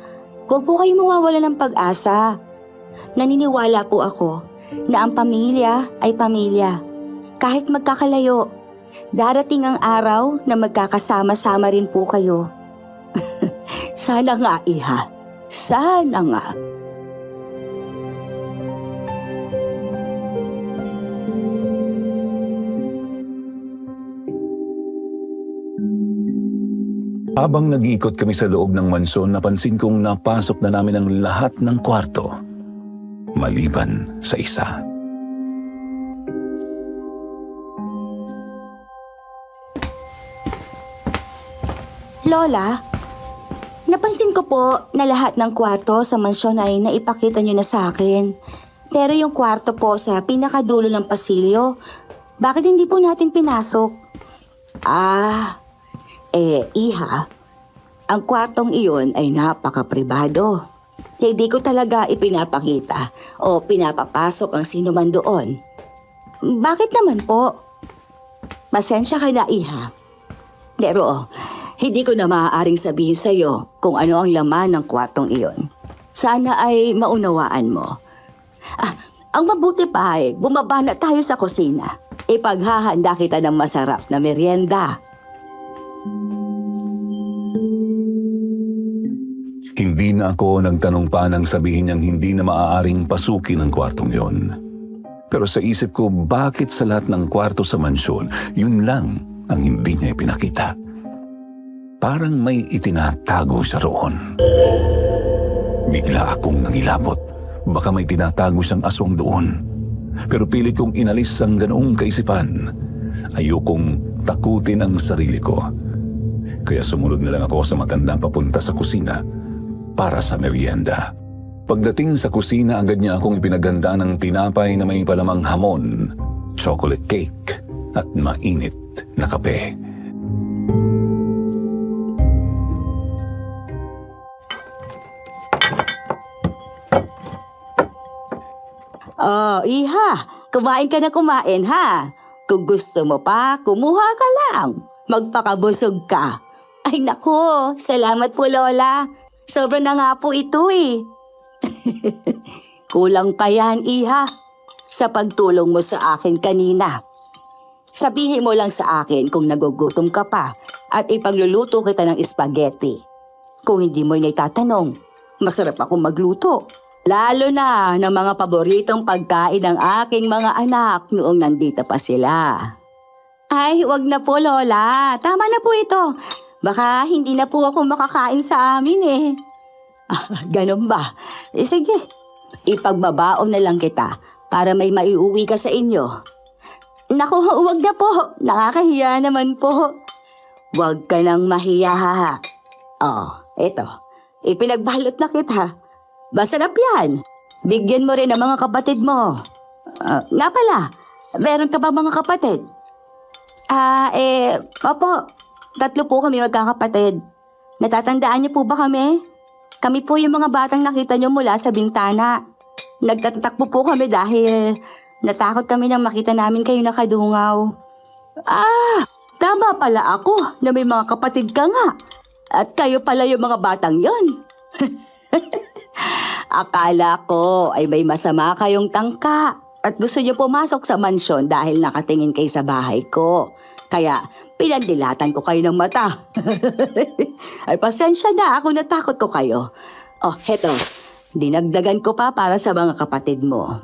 Huwag po kayong mawawala ng pag-asa. Naniniwala po ako na ang pamilya ay pamilya. Kahit magkakalayo, darating ang araw na magkakasama-sama rin po kayo. Sana nga, iha. Sana nga. Habang nag-iikot kami sa loob ng mansyon, napansin kong napasok na namin ang lahat ng kwarto, maliban sa isa. Lola, napansin ko po na lahat ng kwarto sa mansyon ay naipakita niyo na sa akin. Pero yung kwarto po sa pinakadulo ng pasilyo, bakit hindi po natin pinasok? Iha, ang kwartong iyon ay napaka-pribado. Hindi ko talaga ipinapakita o pinapapasok ang sino man doon. Bakit naman po? Pasensya ka na, iha. Pero hindi ko na maaaring sabihin sa iyo kung ano ang laman ng kwartong iyon. Sana ay maunawaan mo. Ang mabuti pa ay bumaba na tayo sa kusina. Ipaghahanda kita ng masarap na merienda. Hindi na ako nagtanong pa nang sabihin niyang hindi na maaaring pasukin ang kwartong yon. Pero sa isip ko, bakit sa lahat ng kwarto sa mansyon, yun lang ang hindi niya ipinakita? Parang may itinatago siya roon. Bigla akong nangilabot. baka may tinatago siyang aswang doon. Pero pilit kong inalis ang ganoong kaisipan. Ayokong takutin ang sarili ko. Kaya sumunod na lang ako sa matanda papunta sa kusina para sa merienda. Pagdating sa kusina, agad niya akong ipinaganda ng tinapay na may palamang hamon, chocolate cake at mainit na kape. Oh, iha, kumain ka na kumain ha. Kung gusto mo pa, kumuha ka lang. Magpakabusog ka. Ay naku, salamat po Lola. Sobra na nga po ito eh. Kulang pa yan, iha. Sa pagtulong mo sa akin kanina. Sabihin mo lang sa akin kung nagugutom ka pa at ipagluluto kita ng spaghetti. Kung hindi mo naitatanong, masarap akong magluto. Lalo na ng mga paboritong pagkain ng aking mga anak noong nandito pa sila. Ay, wag na po Lola. Tama na po ito. Baka hindi na po ako makakain sa amin eh. Ganun ba? Sige, ipagbabaon na lang kita para may maiuwi ka sa inyo. Naku, wag na po. Nakakahiya naman po. Wag ka nang mahiya ha. Oh, eto. Ipinagbalot na kita. Masarap yan. Bigyan mo rin ang mga kapatid mo. Nga pala, meron ka ba mga kapatid? Opo. 3 po kami magkakapatid. Natatandaan niyo po ba kami? Kami po yung mga batang nakita niyo mula sa bintana. Nagtatakbo po kami dahil natakot kami nang makita namin kayo nakadungaw. Tama pala ako na may mga kapatid ka nga. At kayo pala yung mga batang yon. Akala ko ay may masama kayong tangka at gusto niyo pumasok sa mansyon dahil nakatingin kayo sa bahay ko. Kaya pinandilatan ko kayo ng mata. Ay pasensya na, ako natakot ko kayo. Oh, heto, dinagdagan ko pa para sa mga kapatid mo.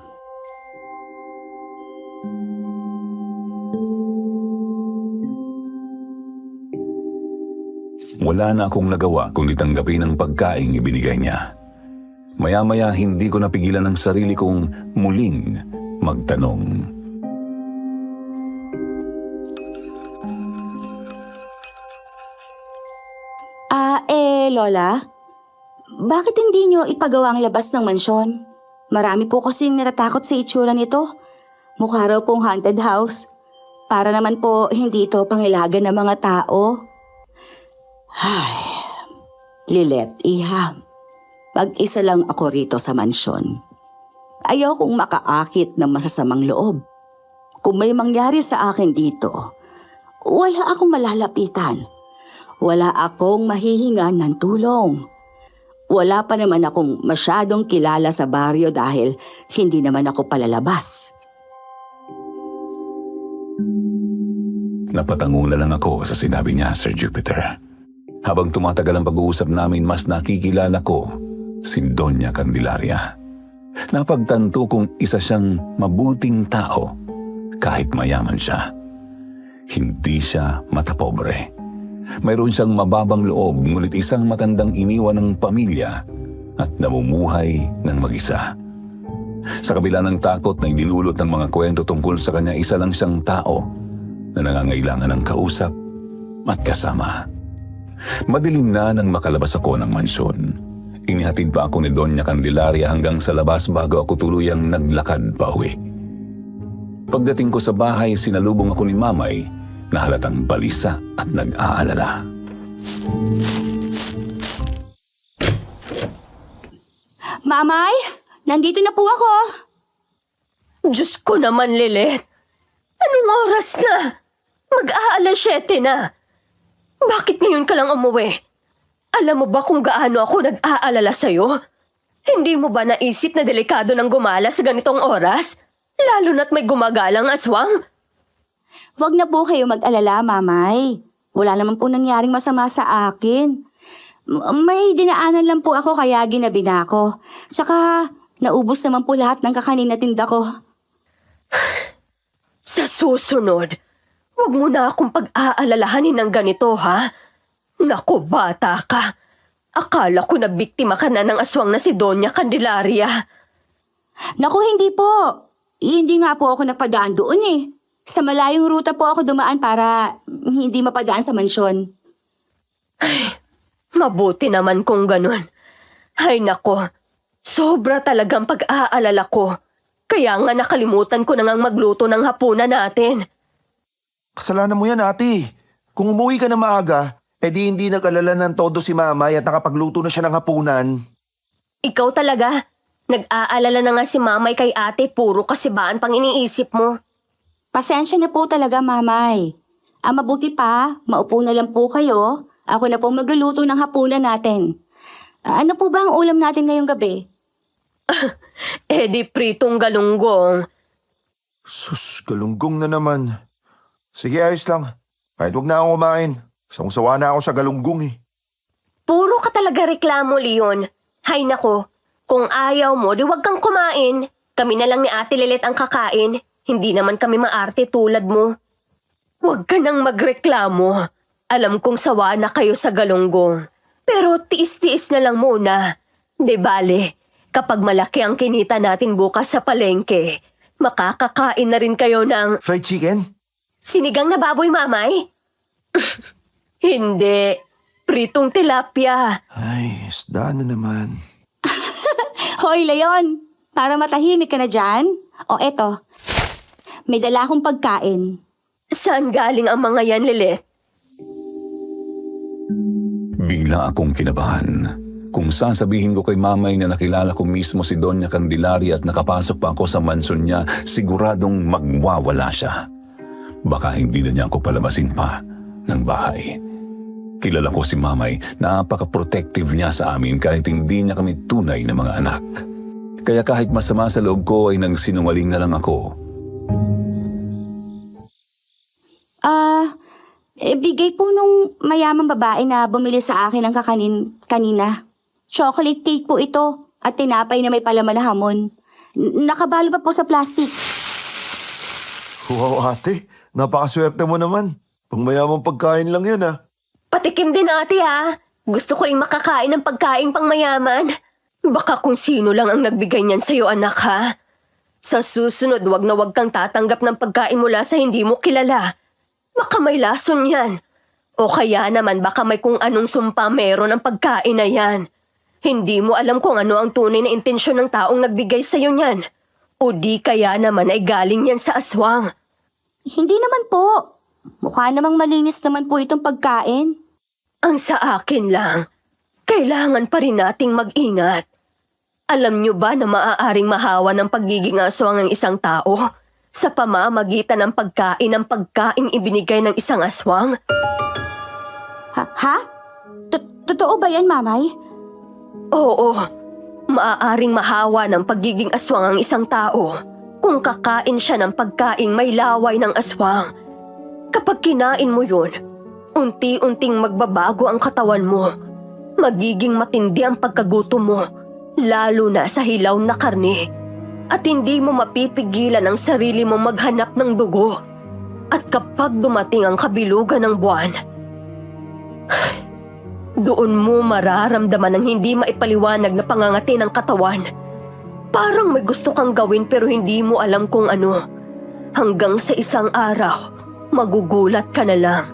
Wala na akong nagawa kundi tanggapin ang pagkaing ibinigay niya. Maya-maya hindi ko napigilan ang sarili kong muling magtanong. Lola, bakit hindi niyo ipagawa ang labas ng mansyon? Marami po kasing natatakot sa itsura nito. Mukha raw pong haunted house. Para naman po hindi ito pangilagan ng mga tao. Ay, Lilet, iha. Mag-isa lang ako rito sa mansyon. Ayaw kong makaakit ng masasamang loob. Kung may mangyari sa akin dito, wala akong malalapitan. Wala akong mahihingan ng tulong. Wala pa naman akong masyadong kilala sa baryo dahil hindi naman ako palalabas. Napatango na lang ako sa sinabi niya, Sir Jupiter. Habang tumatagal ang pag-uusap namin, mas nakikilala ko si Doña Candelaria. Napagtanto kong isa siyang mabuting tao kahit mayaman siya. Hindi siya matapobre. Mayroon siyang mababang loob, ngunit isang matandang iniwan ng pamilya at namumuhay ng mag-isa. Sa kabila ng takot na idinulot ng mga kwento tungkol sa kanya, isa lang siyang tao na nangangailangan ng kausap at kasama. Madilim na nang makalabas ako ng mansyon. Inihatid pa ako ni Doña Candelaria hanggang sa labas bago ako tuluyang naglakad pa uwi. Pagdating ko sa bahay, sinalubong ako ni Mamay na halatang balisa at nag-aalala. Mamay, nandito na po ako. Diyos ko naman, Lilet. Anong oras na? Mag-aalas 7 na. Bakit ngayon ka lang umuwi? Alam mo ba kung gaano ako nag-aalala sa'yo? Hindi mo ba naisip na delikado ng gumala sa ganitong oras? Lalo na't may gumagalang aswang? Huwag na po kayo mag-alala, Mamay. Wala naman po nangyaring masama sa akin. May dinaanan lang po ako kaya ginabi na ako. Tsaka naubos naman po lahat ng kakanin na tinda ko. Sa susunod, huwag mo na akong pag-aalalahanin ng ganito, ha? Naku, bata ka. Akala ko na biktima ka na ng aswang na si Doña Candelaria. Naku, hindi po. Hindi nga po ako napadaan doon eh. Sa malayong ruta po ako dumaan para hindi mapadaan sa mansyon. Mabuti naman kung ganun. Ay nako, sobra talagang pag-aalala ko. Kaya nga nakalimutan ko na ngang magluto ng hapunan natin. Kasalanan mo yan, ate. Kung umuwi ka na maaga, edi hindi nag-alala ng todo si Mamay at nakapagluto na siya ng hapunan. Ikaw talaga, nag-aalala na nga si mamay kay ate, puro kasibaan pang iniisip mo. Pasensya na po talaga, mamay. Mabuti pa, maupo na lang po kayo. Ako na po magluluto ng hapunan natin. Ano po ba ang ulam natin ngayong gabi? Di pritong galunggong. Sus, galunggong na naman. Sige, ayos lang. Kahit wag na akong kumain. Sawang-sawa na ako sa galunggong eh. Puro ka talaga reklamo, Leon. Hay nako, kung ayaw mo, di wag kang kumain. Kami na lang ni Ate Lilet ang kakain. Hindi naman kami maarte tulad mo. Huwag ka nang magreklamo. Alam kong sawa na kayo sa galunggong. Pero tiis-tiis na lang muna. Di bale, kapag malaki ang kinita natin bukas sa palengke, makakakain na rin kayo ng Fried chicken? sinigang na baboy, mamay? Hindi. Pritong tilapia. Ay, isda na naman. Hoy, Leon! Para matahimik ka na dyan. O eto, may dala akong pagkain. Saan galing ang mga yan, Lilet? Bigla akong kinabahan. Kung sasabihin ko kay mamay na nakilala ko mismo si Doña Candelaria at nakapasok pa ako sa mansyon niya, siguradong magwawala siya. Baka hindi na niya ako palabasin pa ng bahay. Kilala ko si mamay, napaka-protective niya sa amin kahit hindi niya kami tunay na mga anak. Kaya kahit masama sa loob ko ay nagsinungaling na lang ako. Bigay po nung mayamang babae na bumili sa akin ng kanina. Chocolate cake po ito at tinapay na may palaman na hamon. Nakabalo pa po sa plastic. Wow, ate. Napakaswerte mo naman. Pangmayamang pagkain lang yan ah. Patikim din ate ha. Gusto ko rin makakain ng pagkain pang mayaman. Baka kung sino lang ang nagbigay niyan sa'yo, anak ha. Sa susunod, wag na wag kang tatanggap ng pagkain mula sa hindi mo kilala. Baka may lason yan. O kaya naman baka may kung anong sumpa meron ang pagkain na yan. Hindi mo alam kung ano ang tunay na intensyon ng taong nagbigay sa'yo niyan. O di kaya naman ay galing yan sa aswang. Hindi naman po. Mukha namang malinis naman po itong pagkain. Ang sa akin lang, kailangan pa rin nating mag-ingat. Alam niyo ba na maaaring mahawa ng pagiging aswang ang isang tao sa pamamagitan ng pagkaing ibinigay ng isang aswang? Ha? Totoo ba yan, mamay? Oo, maaaring mahawa ng pagiging aswang ang isang tao kung kakain siya ng pagkaing may laway ng aswang. Kapag kinain mo yun, unti-unting magbabago ang katawan mo. Magiging matindi ang pagkagutom mo, lalo na sa hilaw na karne. At hindi mo mapipigilan ang sarili mo maghanap ng dugo. At kapag dumating ang kabilugan ng buwan, doon mo mararamdaman ang hindi maipaliwanag na pangangati ng katawan. Parang may gusto kang gawin pero hindi mo alam kung ano. Hanggang sa isang araw, magugulat ka na lang.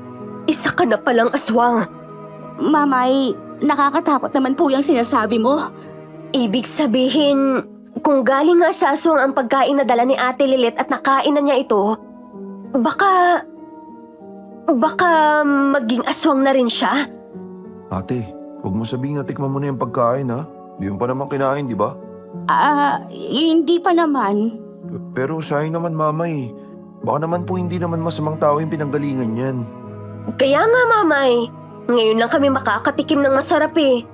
Isa ka na palang aswang. Mamay, nakakatakot naman po yung sinasabi mo. Ibig sabihin, kung galing nga sa aswang ang pagkain na dala ni Ate Lilet at nakain na niya ito, baka maging aswang na rin siya? Ate, huwag mo sabihin na tikman mo na yung pagkain ha. Hindi mo pa naman kinain, di ba? Hindi pa naman. Pero sayang naman mamay. Baka naman po hindi naman masamang tao yung pinanggalingan yan. Kaya nga, mamay. Ngayon lang kami makakatikim ng masarap eh.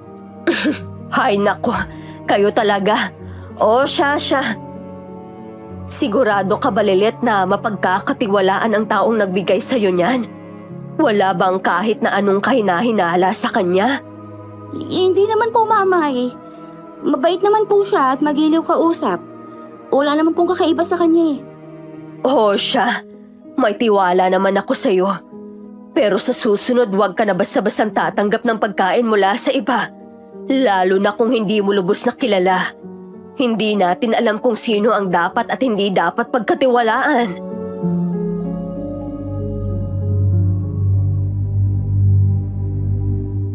Hay nako, kayo talaga. O siya. Sigurado ka ba, Lilet, na mapagkakatiwalaan ang taong nagbigay sa'yo niyan? Wala bang kahit na anong kahinahinala sa kanya? Hindi naman po, mamay. Mabait naman po siya at magiliw kausap. Wala naman pong kakaiba sa kanya eh. O siya, may tiwala naman ako sa'yo. Pero sa susunod, huwag ka na basta-bastang tatanggap ng pagkain mula sa iba. Lalo na kung hindi mo lubos na kilala. Hindi natin alam kung sino ang dapat at hindi dapat pagkatiwalaan.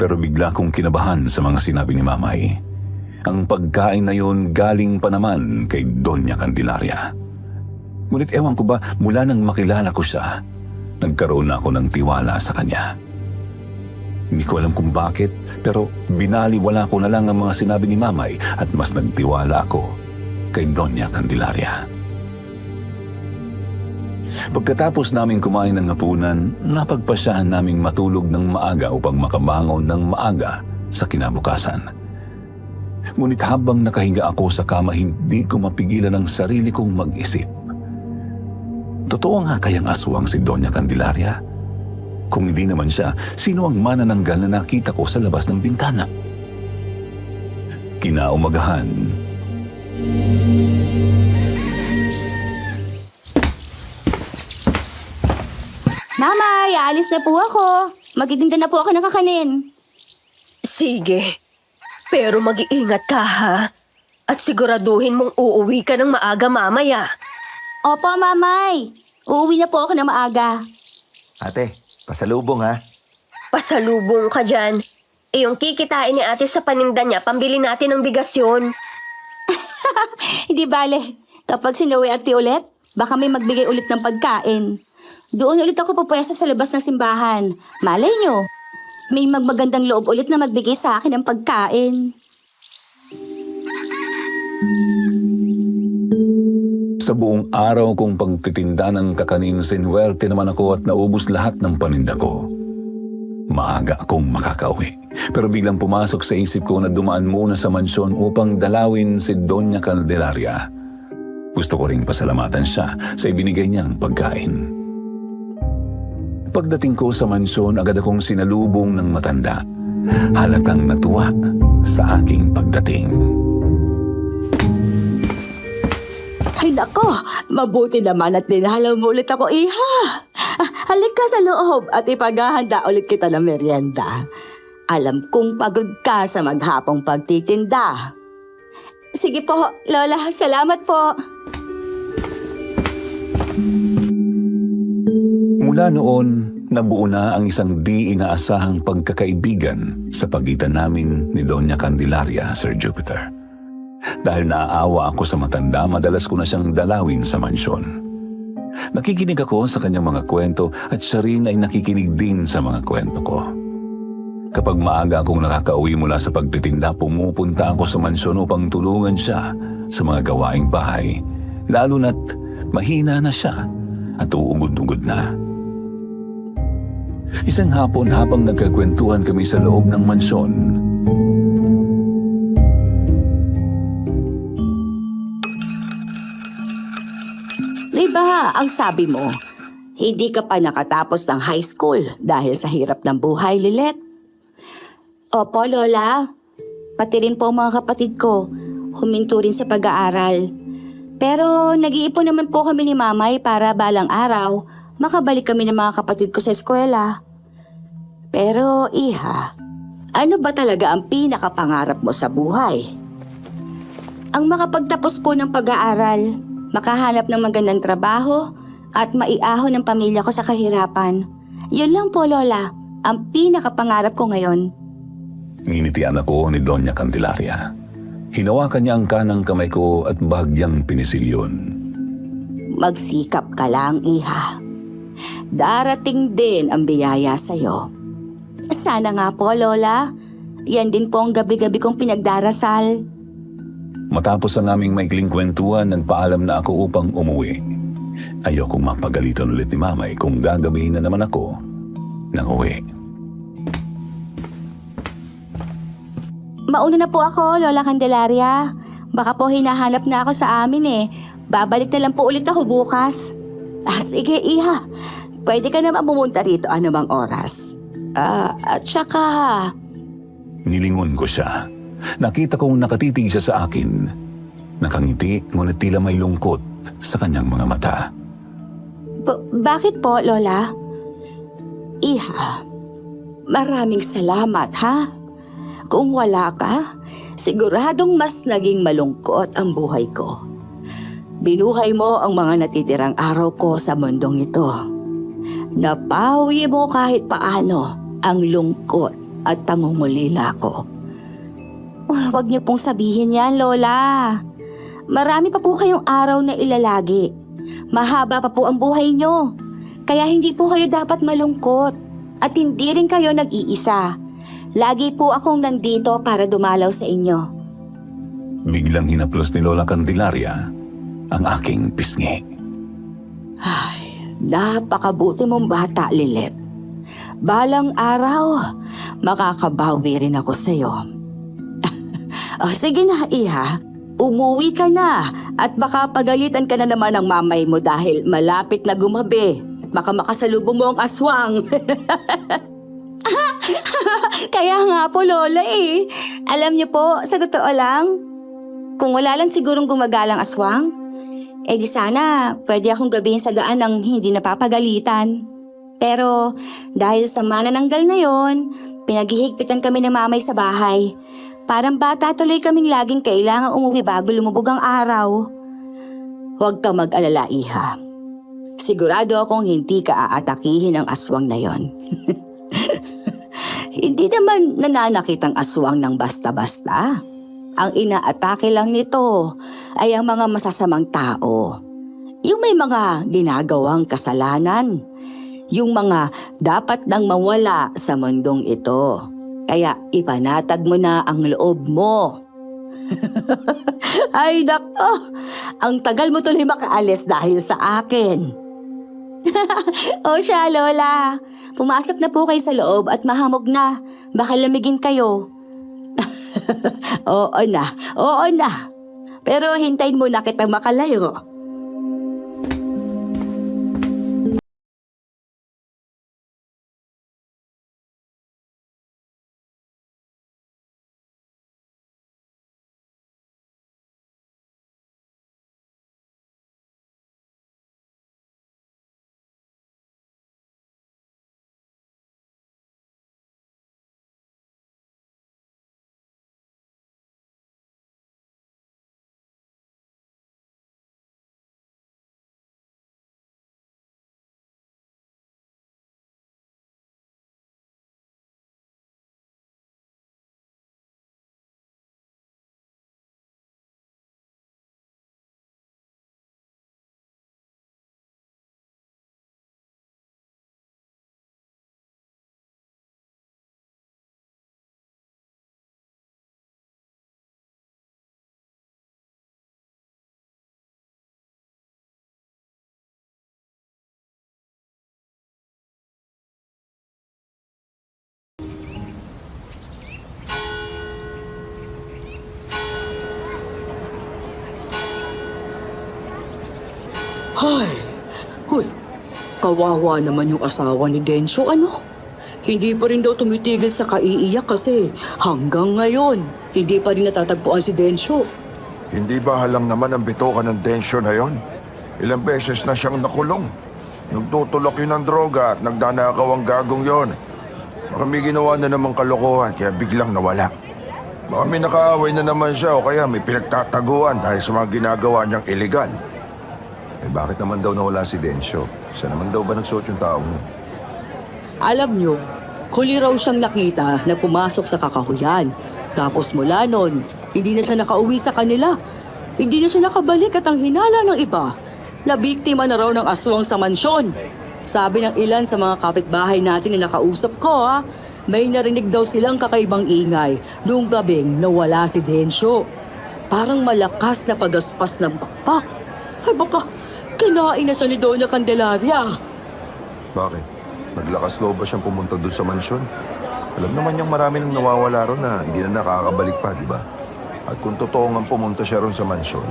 Pero bigla kong kinabahan sa mga sinabi ni Mamay. Ang pagkain na yun galing pa naman kay Doña Candelaria. Ngunit ewan ko ba, mula nang makilala ko siya, nagkaroon na ako ng tiwala sa kanya. Hindi ko alam kung bakit, pero binaliwala ko na lang ang mga sinabi ni Mamay at mas nagtiwala ako kay Doña Candelaria. Pagkatapos naming kumain ng hapunan, napagpasyahan naming matulog ng maaga upang makabangon ng maaga sa kinabukasan. Ngunit habang nakahiga ako sa kama, hindi ko mapigilan ang sarili kong mag-isip. Totoo nga kayang aswang si Doña Candelaria? Kung hindi naman siya, sino ang manananggal na nakita ko sa labas ng bintana? Kinaumagahan, Mamay, aalis na po ako. Magtitinda na po ako ng kakanin. Sige, pero mag-iingat ka ha. At siguraduhin mong uuwi ka ng maaga mamaya. Opo, mamay. Uuwi na po ako ng maaga. Ate, pasalubong ha. Pasalubong ka dyan. Eh yung kikitain ni ate sa paninda niya, pambili natin ng bigas yun. Hindi bale. Kapag sinuwi ate ulit, baka may magbigay ulit ng pagkain. Doon ulit ako pupwesto sa labas ng simbahan. Malay nyo, may magmagandang loob ulit na magbigay sa akin ng pagkain. sa buong araw kong pagtitinda ng kakanin, sinuwerte naman ako at naubos lahat ng paninda ko. Maaga akong makakauwi. Pero biglang pumasok sa isip ko na dumaan muna sa mansyon upang dalawin si Doña Candelaria. Gusto ko ring pasalamatan siya sa ibinigay niyang pagkain. Pagdating ko sa mansyon, agad akong sinalubong ng matanda. Halatang natuwa sa aking pagdating. Ay nako, mabuti naman at dinalaw mo ulit ako, iha. Halika sa loob at ipaghahanda ulit kita ng merienda. Alam kong pagod ka sa maghapong pagtitinda. Sige po, Lola. Salamat po. Mula noon, nabuo na ang isang di inaasahang pagkakaibigan sa pagitan namin ni Doña Candelaria, Sir Jupiter. Dahil naaawa ako sa matanda, madalas ko na siyang dalawin sa mansyon. Nakikinig ako sa kanyang mga kwento at siya rin ay nakikinig din sa mga kwento ko. Kapag maaga akong nakakauwi mula sa pagtitinda, pumupunta ako sa mansyon upang tulungan siya sa mga gawaing bahay, lalo na't mahina na siya at uugod-ugod na. Isang hapon habang nagkakwentuhan kami sa loob ng mansyon, Diba, ang sabi mo, hindi ka pa nakatapos ng high school dahil sa hirap ng buhay, Lilet? Opo, Lola. Pati rin po ang mga kapatid ko. Huminto rin sa pag-aaral. Pero nag-iipon naman po kami ni Mamay para balang araw makabalik kami ng mga kapatid ko sa eskwela. Pero, iha, ano ba talaga ang pinakapangarap mo sa buhay? Ang makapagtapos po ng pag-aaral, makahanap ng magandang trabaho at maiahon ng pamilya ko sa kahirapan. Yun lang po, Lola, ang pinakapangarap ko ngayon. nginitian ako ni Doña Candelaria. Hinawakan niya ang kanang kamay ko at bahagyang pinisilyon. Magsikap ka lang, iha. Darating din ang biyaya sa'yo. Sana nga po, Lola. Yan din po ang gabi-gabi kong pinagdarasal. Matapos ang aming maikling kwentuhan, nagpaalam na ako upang umuwi. Ayokong mapagalitan ulit ni Mamay kung gagabihin na naman ako ng uwi. Mauna na po ako, Lola Candelaria. Baka po hinahanap na ako sa amin eh. Babalik na lang po ulit ako bukas. Sige, iha. Pwede ka naman pumunta rito anumang oras. At saka, Nilingon ko siya. Nakita kong nakatitig siya sa akin. Nakangiti, ngunit tila may lungkot sa kanyang mga mata. Bakit po, Lola? iha, maraming salamat, ha? Kung wala ka, siguradong mas naging malungkot ang buhay ko. Binuhay mo ang mga natitirang araw ko sa mundong ito. Napawi mo kahit paano ang lungkot at pangungulila ko. Huwag niyo pong sabihin yan, Lola. Marami pa po kayong araw na ilalagi. Mahaba pa po ang buhay niyo. Kaya hindi po kayo dapat malungkot. At hindi rin kayo nag-iisa. Lagi po akong nandito para dumalaw sa inyo. Biglang hinaplos ni Lola Candelaria ang aking pisngi. Napakabuti mong bata, Lilet. Balang araw, makakabawi rin ako sa'yo. Sige na, Iha. Umuwi ka na at baka pagalitan ka na naman ng mamay mo dahil malapit na gumabi. At baka makasalubong mo ang aswang. Kaya nga po, Lola eh. Alam niyo po, sa totoo lang, kung wala lang sigurong gumagalang aswang, di sana pwede akong gabihin sa gaan ng hindi napapagalitan. Pero dahil sa manananggal na yon, pinaghihigpitan kami ng mamay sa bahay. Parang bata tuloy kaming laging kailangan umuwi bago lumubog ang araw. Huwag kang mag-alala, Iha. Sigurado akong hindi ka aatakihin ng aswang na yon. Hindi naman nananakit ang aswang ng basta-basta. Ang inaatake lang nito ay ang mga masasamang tao. Yung may mga ginagawang kasalanan. Yung mga dapat nang mawala sa mundong ito. Kaya ipanatag mo na ang loob mo. Ay nako, ang tagal mo tuloy makaalis dahil sa akin. O siya, Lola. Pumasok na po kayo sa loob at mahamog na. Baka lamigin kayo. Oo na. Pero hintayin muna kitang makalayo. Ay, huy, kawawa naman yung asawa ni Densyo, ano? Hindi pa rin daw tumitigil sa kaiiyak kasi hanggang ngayon, hindi pa rin natatagpuan si Densyo. Hindi ba halang naman ang bitoka ng Densyo na yon? Ilang beses na siyang nakulong. Nagtutulak yun ng droga at nagdanakaw ang gagong yon. Baka may ginawa na namang kalokohan kaya biglang nawala. Baka may nakaaway na naman siya o kaya may pinagtataguan dahil sa mga ginagawa niyang illegal. Bakit naman daw nawala si Densyo? Saan naman daw ba nagsuot yung taong yun? Alam nyo, huli raw siyang nakita na pumasok sa kakahuyan. Tapos mula nun, hindi na siya nakauwi sa kanila. Hindi na siya nakabalik at ang hinala ng iba, nabiktima na raw ng aswang sa mansyon. Sabi ng ilan sa mga kapitbahay natin na nakausap ko, may narinig daw silang kakaibang ingay noong gabing nawala si Densyo. Parang malakas na pagaspas ng pakpak. Ay baka, kinain na siya ni Doña Candelaria. Bakit? Naglakas loob ba siyang pumunta doon sa mansyon? Alam naman niyang marami nang nawawala ron na hindi na nakakabalik pa, di ba? At kung totoo nga pumunta siya ron sa mansyon,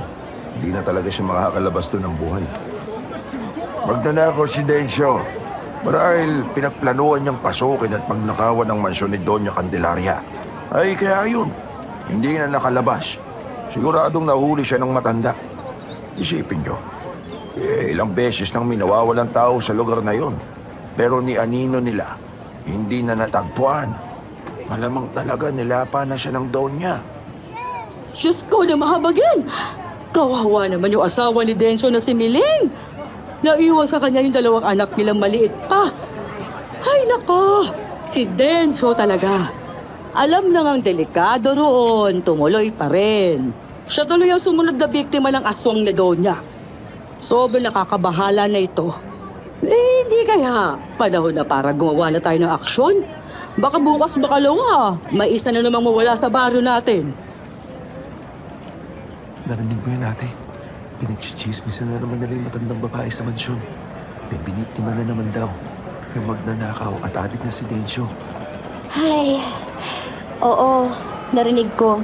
hindi na talaga siya makakalabas doon ng buhay. Magnanakaw si Densyo. Marahil pinagplanuhan niyang pasukin at magnakawan ng mansyon ni Doña Candelaria. Ay kaya yun, hindi na nakalabas. Siguradong nahuli siya ng matanda. Isipin niyo, ilang beses nang minawawalang tao sa lugar na yon. Pero ni anino nila, hindi na natagpuan. Malamang talaga nilapa na siya ng Donya. Diyos ko na mahabagin! Kawawa naman yung asawa ni Densyo na si Miling. Naiwan sa kanya yung 2 anak nilang maliit pa. Ay nako, si Densyo talaga. Alam na ngang delikado roon, tumuloy pa rin. Siya tuloy ang sumunod na biktima ng aswang ni Donya. Sobrang nakakabahala na ito. Hindi kaya panahon na para gumawa na tayo ng aksyon? Baka bukas bakalawa, may isa na namang mawala sa baryo natin. Narinig mo yun, ate? Pinagchichismisan na naman nila yung matandang babae sa mansyon. May biniktima na naman daw. Yung magnanakaw at adik na si Densyo. Ay, oo, narinig ko.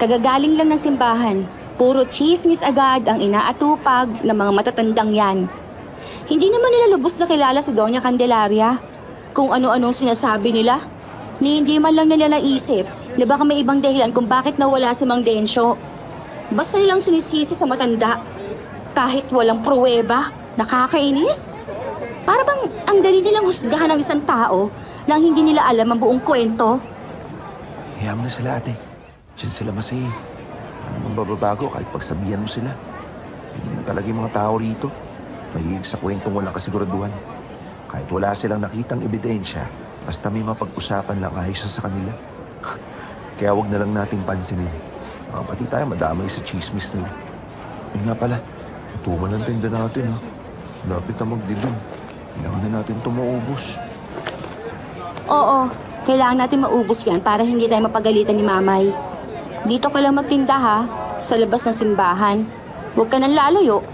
Kagagaling lang ng simbahan. Puro chismis agad ang inaatupag ng mga matatandang yan. Hindi naman nila lubos na kilala si Doña Candelaria. Kung ano-anong sinasabi nila, hindi man lang nila naisip na baka may ibang dahilan kung bakit nawala si Mang Densyo. Basta nilang sinisisi sa matanda. Kahit walang pruweba, nakakainis. Para bang ang dali nilang husgahan ng isang tao nang hindi nila alam ang buong kwento. Hayaan mo na sila, ate. Diyan sila masaya. Ano mang bababago kahit pagsabihan mo sila. Yun talaga yung mga tao rito. Mahilig sa kwentong walang kasiguraduhan. Kahit wala silang nakitang ebidensya, basta may mapag-usapan lang ayos sa kanila. Kaya wag na lang nating pansinin. Pati tayo madamay sa chismis nila. Yun nga pala, tutuman ang tinda natin ha. Lapit na magdilim. Kailangan na natin tumuubos. Oo, kailangan natin maubos yan para hindi tayo mapagalitan ni Mamay. Dito ka lang magtinda ha, sa labas ng simbahan. Huwag ka nang lalayo.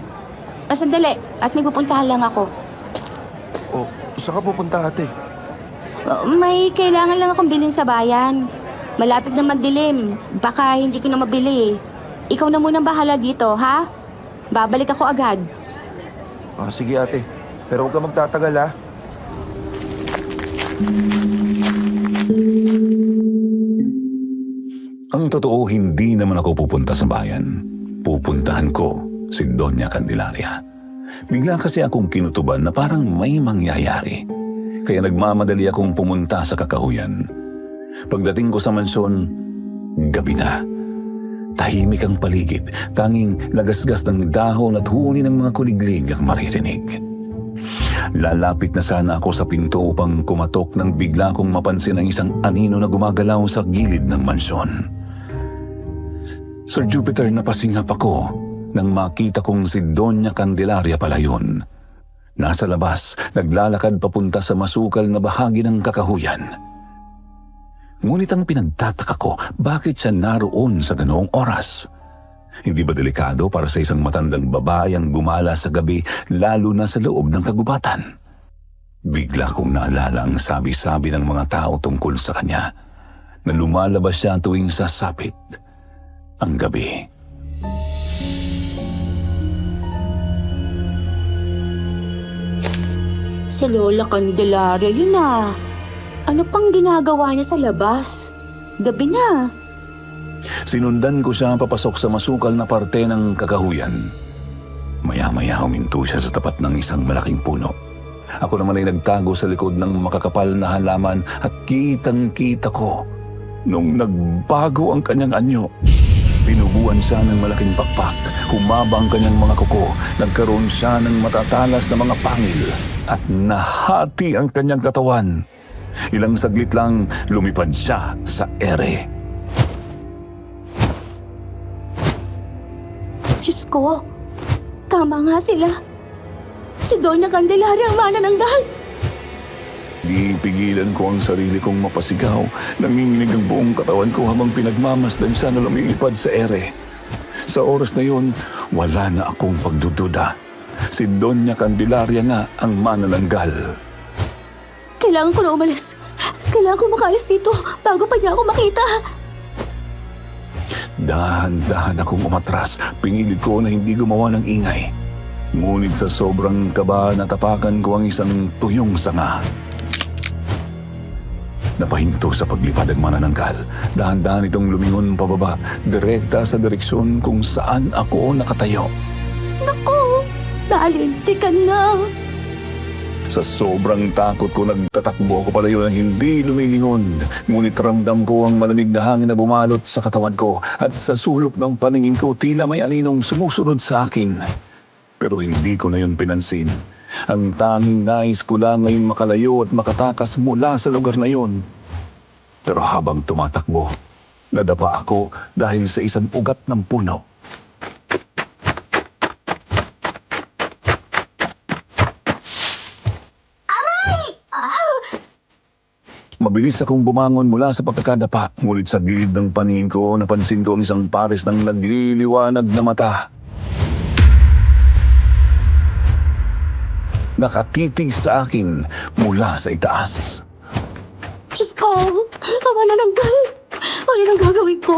Sandali, at may pupuntahan lang ako. O, saan ka pupunta, ate? May kailangan lang akong bilhin sa bayan. Malapit na magdilim. Baka hindi ko na mabili. Ikaw na munang bahala dito, ha? Babalik ako agad. Sige, ate. Pero huwag ka magtatagal, ha? Ang totoo, hindi naman ako pupunta sa bayan. Pupuntahan ko si Doña Candelaria. Bigla kasi akong kinutuban na parang may mangyayari. Kaya nagmamadali akong pumunta sa kakahuyan. Pagdating ko sa mansyon, gabi na. Tahimik ang paligid, tanging lagasgas ng dahon at huni ng mga kuliglig ang maririnig. Lalapit na sana ako sa pinto upang kumatok nang bigla kong mapansin ang isang anino na gumagalaw sa gilid ng mansyon. Sir Jupiter, napasingap ako nang makita kong si Doña Candelaria pala yun. Nasa labas, naglalakad papunta sa masukal na bahagi ng kakahuyan. Ngunit ang pinagtataka ko, bakit siya naroon sa ganoong oras? Hindi ba delikado para sa isang matandang babae ang gumala sa gabi, lalo na sa loob ng kagubatan? Bigla kong naalala ang sabi-sabi ng mga tao tungkol sa kanya, na lumalabas siya tuwing sasapit ang gabi. Si Lola Candelaria yun ah. Ano pang ginagawa niya sa labas? Gabi na. Sinundan ko siya papasok sa masukal na parte ng kakahuyan. Maya-maya huminto siya sa tapat ng isang malaking puno. Ako naman ay nagtago sa likod ng makakapal na halaman at kitang-kita ko nung nagbago ang kanyang anyo. Pinubuan siya ng malaking pakpak, humaba ang kanyang mga kuko, nagkaroon siya ng matatalas na mga pangil at nahati ang kanyang katawan. Ilang saglit lang, lumipad siya sa ere. Diyos ko, tama nga sila. Si Doña Candelaria ang manananggal. Di pigilan ko ang sarili kong mapasigaw. Nanginginig ang buong katawan ko habang pinagmamasdan siya na lumilipad sa ere. Sa oras na yun, wala na akong pagdududa. Si Doña Candelaria nga ang manananggal. Kailangan ko na umalis. Kailangan ko makalis dito bago pa niya ako makita. Dahan-dahan akong umatras. Pinilit ko na hindi gumawa ng ingay. Ngunit sa sobrang kaba, natapakan ko ang isang tuyong sanga. Napahinto sa paglipad ang manananggal. Dahan-dahan itong lumingon pababa, direkta sa direksyon kung saan ako nakatayo. Naku, nalintikan na. Sa sobrang takot ko, nagtatakbo ako palayo ng hindi lumilingon. Ngunit ramdam ko ang malamig na hangin na bumalot sa katawan ko at sa sulok ng paningin ko tila may aninong sumusunod sa akin. Pero hindi ko na yun pinansin. Ang tanging nais ko lang ngayon makalayo at makatakas mula sa lugar na yun. Pero habang tumatakbo, nadapa ako dahil sa isang ugat ng puno. Mabilis akong bumangon mula sa pagkakadapa, ngunit sa gilid ng paningin ko, napansin ko ang isang pares ng nagliliwanag na mata. Nakatitig sa akin mula sa itaas. Diyos ko! Awa na lang ka! Ano nang gagawin ko?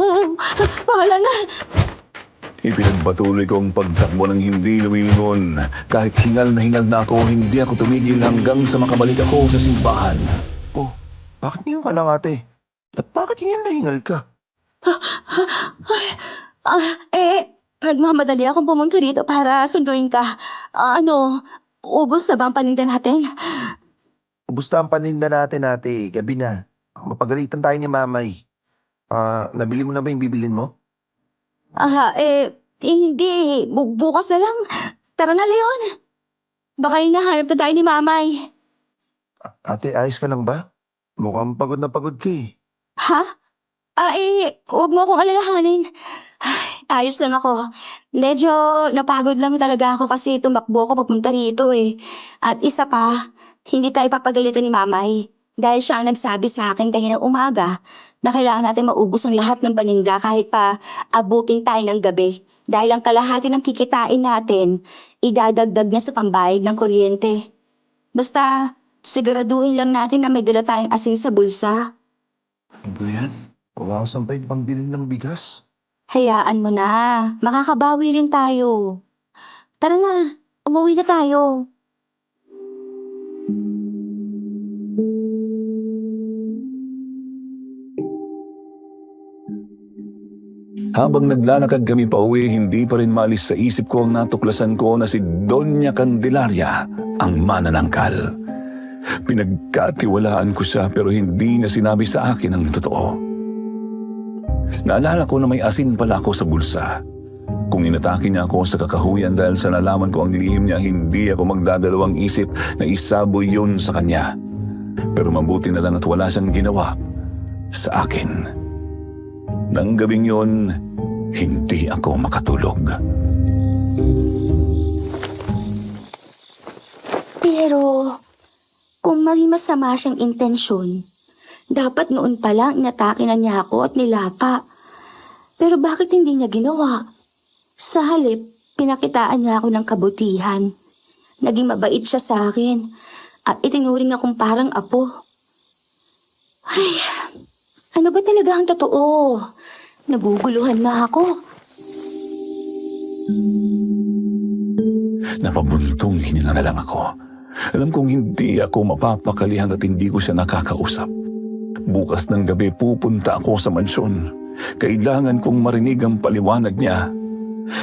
Bahala na! Ipinagpatuloy ko ang pagtakbo ng hindi lumilingon. Kahit hingal na ako, hindi ako tumigil hanggang sa makabalik ako sa simbahan. Oh, bakit ngayon ka lang ate? At bakit hingal na hingal ka? Nagmamadali akong pumunta dito para sunduin ka. Ubos na ba ang paninda natin? Ubus na ang paninda natin ate, gabi na. Mapagalitan tayo ni mamay. Nabili mo na ba yung bibilin mo? Hindi. Bukas na lang. Tara na, Leon. Baka hinahanap na tayo ni Mamay. Ate, ayos ka lang ba? Mukhang pagod na pagod ka eh. Ha? Huwag mo akong alalahanin. Ay, ayos lang ako. Medyo napagod lang talaga ako kasi tumakbo ako papunta rito eh. At isa pa, hindi tayo papagalitan ni Mamay. Dahil siya ang nagsabi sa akin kaninang umaga na kailangan natin maubos ang lahat ng paninda kahit pa abutin tayo ng gabi. Dahil ang kalahati ng kikitain natin, idadagdag niya sa pambayad ng kuryente. Basta, siguraduhin lang natin na may dala tayong asin sa bulsa. Ano ba yan? Pawasan pa yung pambili ng bigas. Hayaan mo na. Makakabawi rin tayo. Tara na. Umuwi na tayo. Habang naglalakad kami pauwi, hindi pa rin maalis sa isip ko ang natuklasan ko na si Doña Candelaria, ang mananangkal. Pinagkatiwalaan ko siya pero hindi niya sinabi sa akin ang totoo. Naalala ko na may asin pala ako sa bulsa. Kung inatake niya ako sa kakahuyan dahil sa nalaman ko ang lihim niya, hindi ako magdadalawang isip na isaboy yun sa kanya. Pero mabuti na lang at wala siyang ginawa sa akin. Nang gabing yun, hindi ako makatulog. Pero, kung may masama siyang intensyon, dapat noon pa lang inatake na niya ako at nilapa. Pero bakit hindi niya ginawa? Sa halip, pinakitaan niya ako ng kabutihan. Naging mabait siya sa akin at itinuring akong parang apo. Ay, ano ba talaga ang totoo? Naguguluhan na ako. Napabuntong hininga na lang ako. Alam kong hindi ako mapapakalihan at hindi ko siya nakakausap. Bukas ng gabi pupunta ako sa mansyon. Kailangan kong marinig ang paliwanag niya.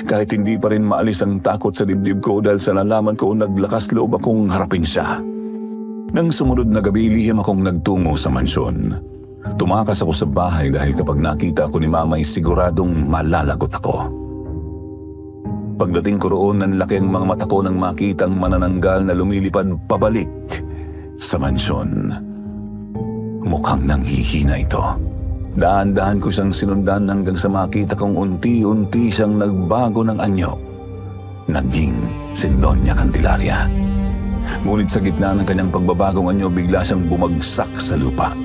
Kahit hindi pa rin maalis ang takot sa dibdib ko dahil sa nalaman ko naglakas loob akong harapin siya. Nang sumunod na gabi, lihim akong nagtungo sa mansyon. Tumakas ako sa bahay dahil kapag nakita ko ni Mamay, siguradong malalagot ako. Pagdating ko roon, nanlaki ang mga mata ko nang makita ang manananggal na lumilipad pabalik sa mansyon. Mukhang nanghihina ito. Dahan-dahan ko siyang sinundan hanggang sa makita kong unti-unti siyang nagbago ng anyo. Naging si Doña Candelaria. Ngunit sa gitna ng kanyang pagbabagong anyo, bigla siyang bumagsak sa lupa.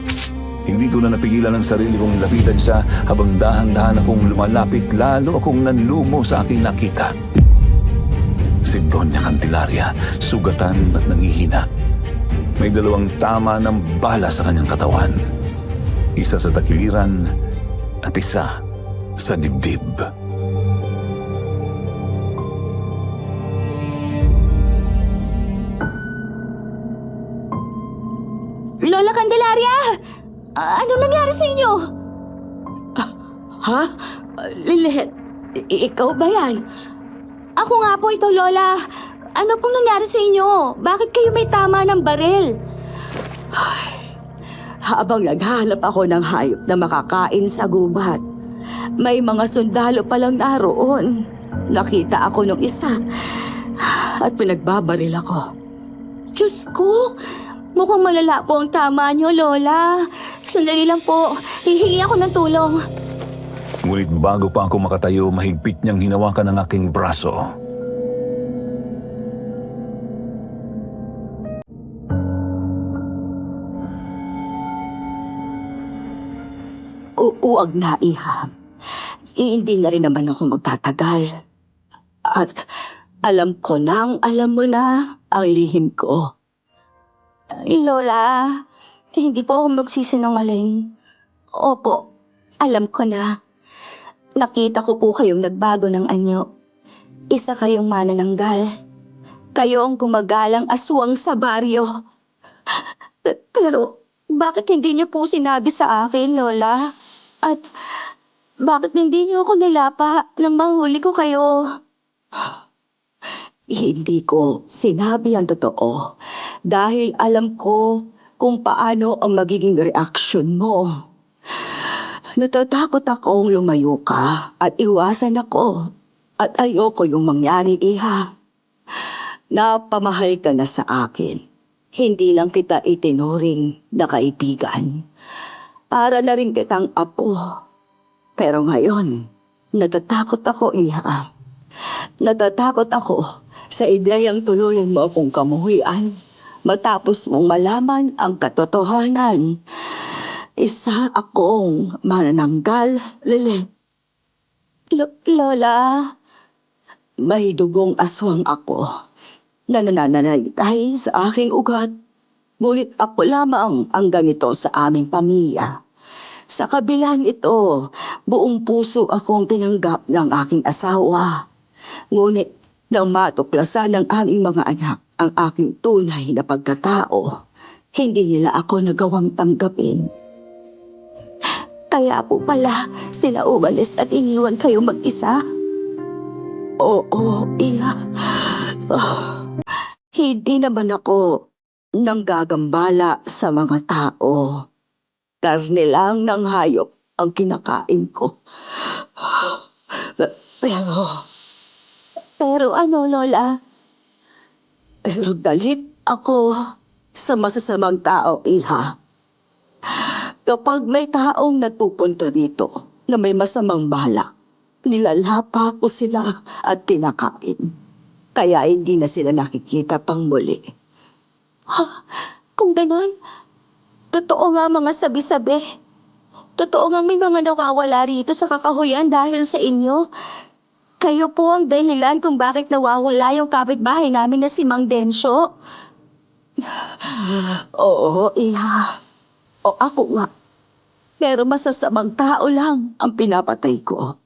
Hindi ko na napigilan ang sarili kong lapitan siya habang dahan-dahan akong lumalapit, lalo akong nanlumo sa aking nakita. Si Doña Candelaria, sugatan at nangihina. May 2 tama ng bala sa kanyang katawan. Isa sa takiliran at isa sa dibdib. Lola Candelaria! Anong nangyari sa inyo? Ha? Lilet, ikaw ba yan? Ako nga po ito, Lola. Ano pong nangyari sa inyo? Bakit kayo may tama ng baril? Habang naghanap ako ng hayop na makakain sa gubat, may mga sundalo palang naroon. Nakita ako nung isa at pinagbabaril ako. Diyos ko! Mukhang malala po ang tama niyo, Lola. Sandali lang po. Hihingi ako ng tulong. Ngunit bago pa ako makatayo, mahigpit niyang hinawakan ang aking braso. Uwag na, iha. Hindi na rin naman ako magtatagal. At alam ko nang alam mo na ang lihim ko. Lola, hindi po ako magsisinungaling. Opo, alam ko na. Nakita ko po kayong nagbago ng anyo. Isa kayong manananggal. Kayo ang gumagalang aswang sa baryo. Pero, bakit hindi niyo po sinabi sa akin, Lola? At bakit hindi niyo ako nilapa nang mahuli ko kayo? Hindi ko sinabi ang totoo dahil alam ko kung paano ang magiging reaksyon mo. Natatakot akong lumayo ka at iwasan ako at ayoko yung mangyari, iha. Napamahal ka na sa akin. Hindi lang kita itinuring na kaibigan. Para na rin kitang apo. Pero ngayon, natatakot ako, iha. Natatakot ako sa ideyang tuluyan mo akong kamuhian matapos mong malaman ang katotohanan. Isa akong manananggal, Lili. Lola, May dugong aswang ako na nananalitay sa aking ugat. Ngunit ako lamang ang ganito sa aming pamilya. Sa kabila nito, buong puso akong tinanggap ng aking asawa. Ngunit nang matuklasan ng aming mga anak ang aking tunay na pagkatao, hindi nila ako nagawang tanggapin. kaya po pala sila umalis at iniwan kayo mag-isa. Oo, iya. Hindi naman ako nanggagambala sa mga tao. Karne lang ng hayop ang kinakain ko. Pero ano, Lola? Pero galit ako sa masasamang tao, iha. Kapag may taong nagpupunta dito na may masamang balak, nilalapa ko sila at kinakain. Kaya hindi na sila nakikita pang muli. Kung ganon, totoo nga mga sabi-sabi. Totoo nga may mga nawawala rito sa kakahuyan dahil sa inyo. Kayo po ang dahilan kung bakit nawawala yung kapitbahay namin na si Mang Densyo. Oo, iha. O ako nga. Pero masasamang tao lang ang pinapatay ko.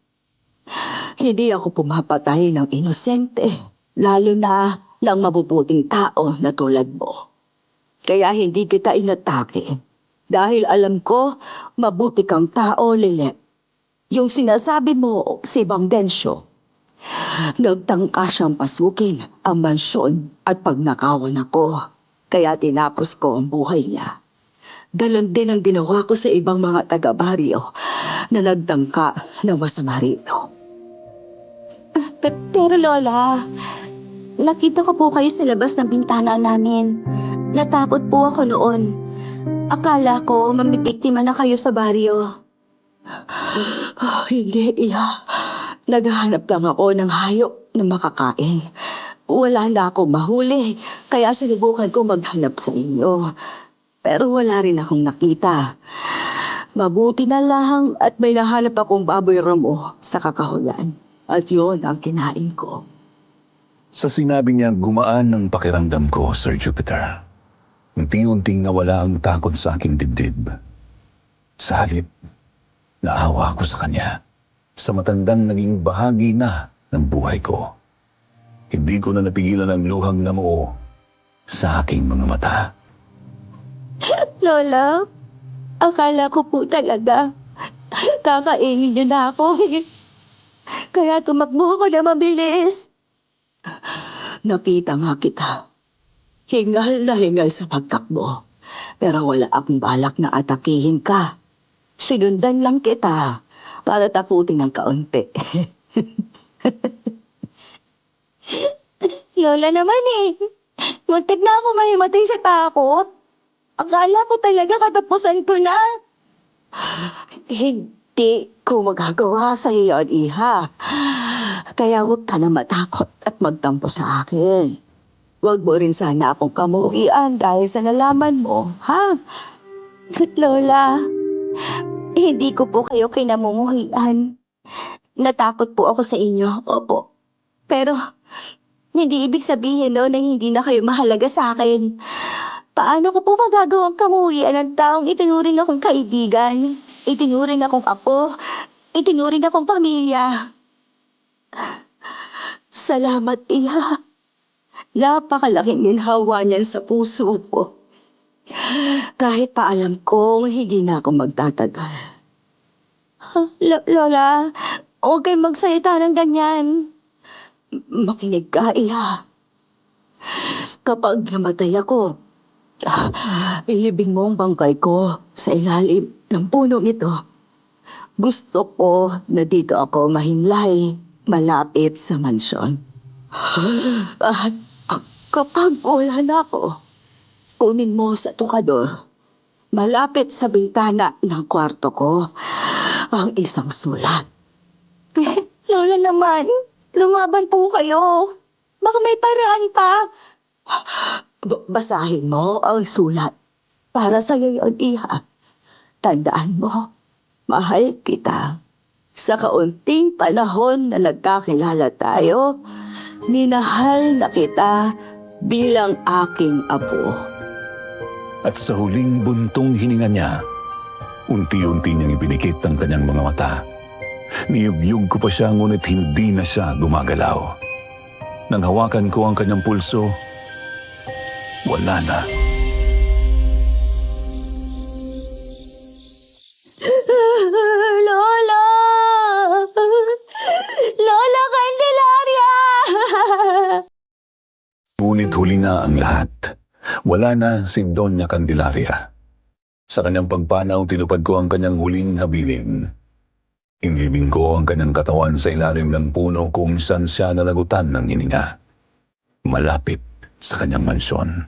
Hindi ako pumapatay ng inosente, lalo na ng mabubuting tao na tulad mo. Kaya hindi kita inatake. Dahil alam ko, mabuti kang tao, Lilet. Yung sinasabi mo, si Mang Densyo, nagtangka siyang pasukin ang mansyon at pagnakawan ako. Kaya tinapos ko ang buhay niya. Ganon din ang ginawa ko sa ibang mga taga-baryo na nagtangka na masama rito. Pero Lola, nakita ko po kayo sa labas ng bintana namin. Natakot po ako noon. Akala ko mamibiktima na kayo sa baryo. Hindi, iya. Naghahanap lang ako ng hayop na makakain. Wala na ako mahuli, kaya sinubukan ko maghanap sa inyo. Pero wala rin akong nakita. Mabuti na lang at may nahanap akong baboy ramo sa kakahuyan. At yun ang kinain ko. Sa sinabi niya, gumaan ang pakiramdam ko, Sir Jupiter. Unti-unting nawala ang takot sa aking dibdib. Sa halip, naawa ako sa kanya. Sa matandang naging bahagi na ng buhay ko. Hindi ko na napigilan ang luhang namuo sa aking mga mata. Lola, akala ko po talaga kakainin niyo na ako. Kaya tumakbo ako na mabilis. Nakita nga kita. Hingal na hingal sa pagtakbo. Pero wala akong balak na atakihin ka. Sinundan lang kita para takutin ng kaunti. Lola naman eh. Muntik na ako mahimatay sa takot. Akala ko talaga katapusan ko na. Hindi ko magagawa sa iyo, Iha. Kaya huwag ka na matakot at magtampo sa akin. Huwag mo rin sana akong kamuhian dahil sa nalaman mo, ha? Lola, hindi ko po kayo kinamumuhian. Natakot po ako sa inyo, opo. Pero, hindi ibig sabihin no na hindi na kayo mahalaga sa akin. Paano ko po magagawang kamuhian ng taong itinuring akong kaibigan, itinuring akong apo, itinuring akong pamilya? Salamat, Iha. Napakalaking ginhawa niyan sa puso ko. Kahit pa alam kong hindi na ako magtatagal. Lola, huwag kayong magsalita ng ganyan. Makinig ka, Iha. Kapag namatay ako, ilibing mo ang bangkay ko sa ilalim ng punong ito. Gusto ko na dito ako mahimlay, malapit sa mansyon. At kapag wala na ako, kunin mo sa tukador, malapit sa bintana ng kwarto ko, ang isang sulat. Lola naman, lumaban po kayo. Baka may paraan pa. Basahin mo ang sulat. Para sa iyo yun, Iha. Tandaan mo, mahal kita. Sa kaunting panahon na nagkakilala tayo, minahal na kita bilang aking apo. At sa huling buntong hininga niya, unti-unti niyang ipinikit ang kanyang mga mata. Niyugyug ko pa siya ngunit hindi na siya gumagalaw. Nang hawakan ko ang kanyang pulso, wala na. Lola! Lola Candelaria! Ngunit huli na ang lahat. Wala na si Doña Candelaria. Sa kanyang pagpanaw, tinupad ko ang kanyang huling habilin. Inilibing ko ang kanyang katawan sa ilalim ng puno kung saan siya nalagutan ng hininga. Malapit sa kanyang mansyon.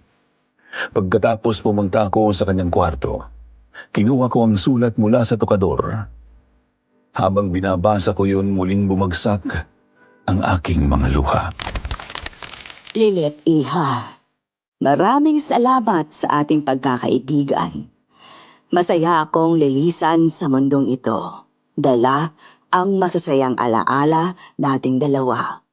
Pagkatapos pumunta ako sa kanyang kwarto, kinuha ko ang sulat mula sa tukador. Habang binabasa ko yun, muling bumagsak ang aking mga luha. Lilet, Iha. Maraming salamat sa ating pagkakaibigan. Masaya akong lilisan sa mundong ito. Dala ang masasayang alaala nating dalawa.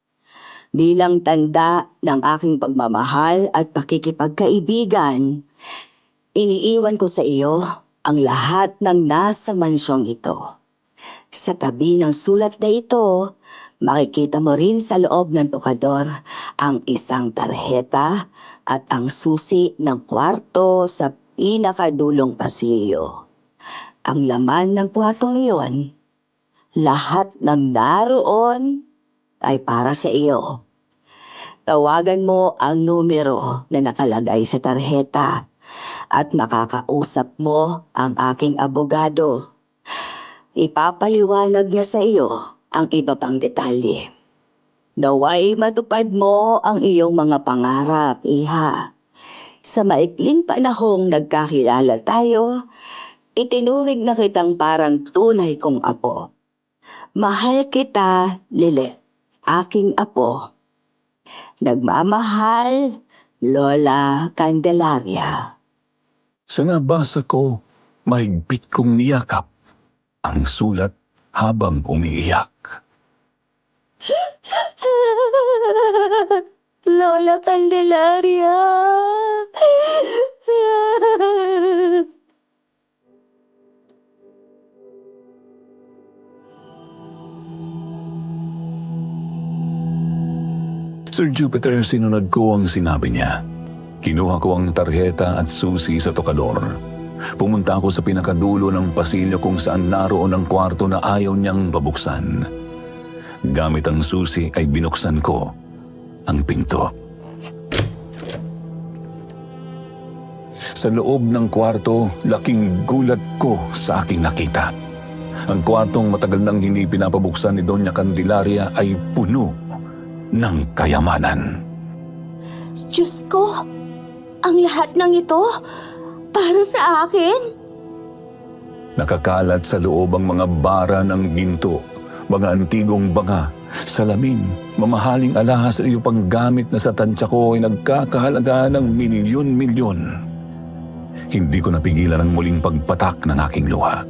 Bilang tanda ng aking pagmamahal at pakikipagkaibigan, iniiwan ko sa iyo ang lahat ng nasa mansyong ito. Sa tabi ng sulat na ito, makikita mo rin sa loob ng tukador ang isang tarheta at ang susi ng kwarto sa pinakadulong pasilyo. Ang laman ng kwartong iyon, lahat ng naroon ay para sa iyo. Tawagan mo ang numero na nakalagay sa tarheta at makakausap mo ang aking abogado. Ipapaliwanag niya sa iyo ang iba pang detalye. Naway matupad mo ang iyong mga pangarap, Iha. Sa maikling panahong nagkakilala tayo, itinuring na kitang parang tunay kong apo. Mahal kita, Lilet, aking apo. Nagmamahal, Lola Candelaria. Sa nabasa ko, mahigpit kong niyakap ang sulat habang umiiyak. Lola Candelaria! Sir Jupiter, sinunod ko ang sinabi niya. Kinuha ko ang tarheta at susi sa tokador. Pumunta ako sa pinakadulo ng pasilyo kung saan naroon ang kwarto na ayaw niyang pabuksan. Gamit ang susi ay binuksan ko ang pinto. Sa loob ng kwarto, laking gulat ko sa aking nakita. Ang kwartong matagal nang hindi pinapabuksan ni Doña Candelaria ay puno ng kayamanan. Diyos ko, ang lahat ng ito para sa akin? Nakakalat sa loob ang mga bara ng ginto, mga antigong banga, salamin, mamahaling alahas at iyo pang gamit na sa tansya ko ay nagkakahalaga ng milyon-milyon. Hindi ko napigilan ang muling pagpatak ng aking luha.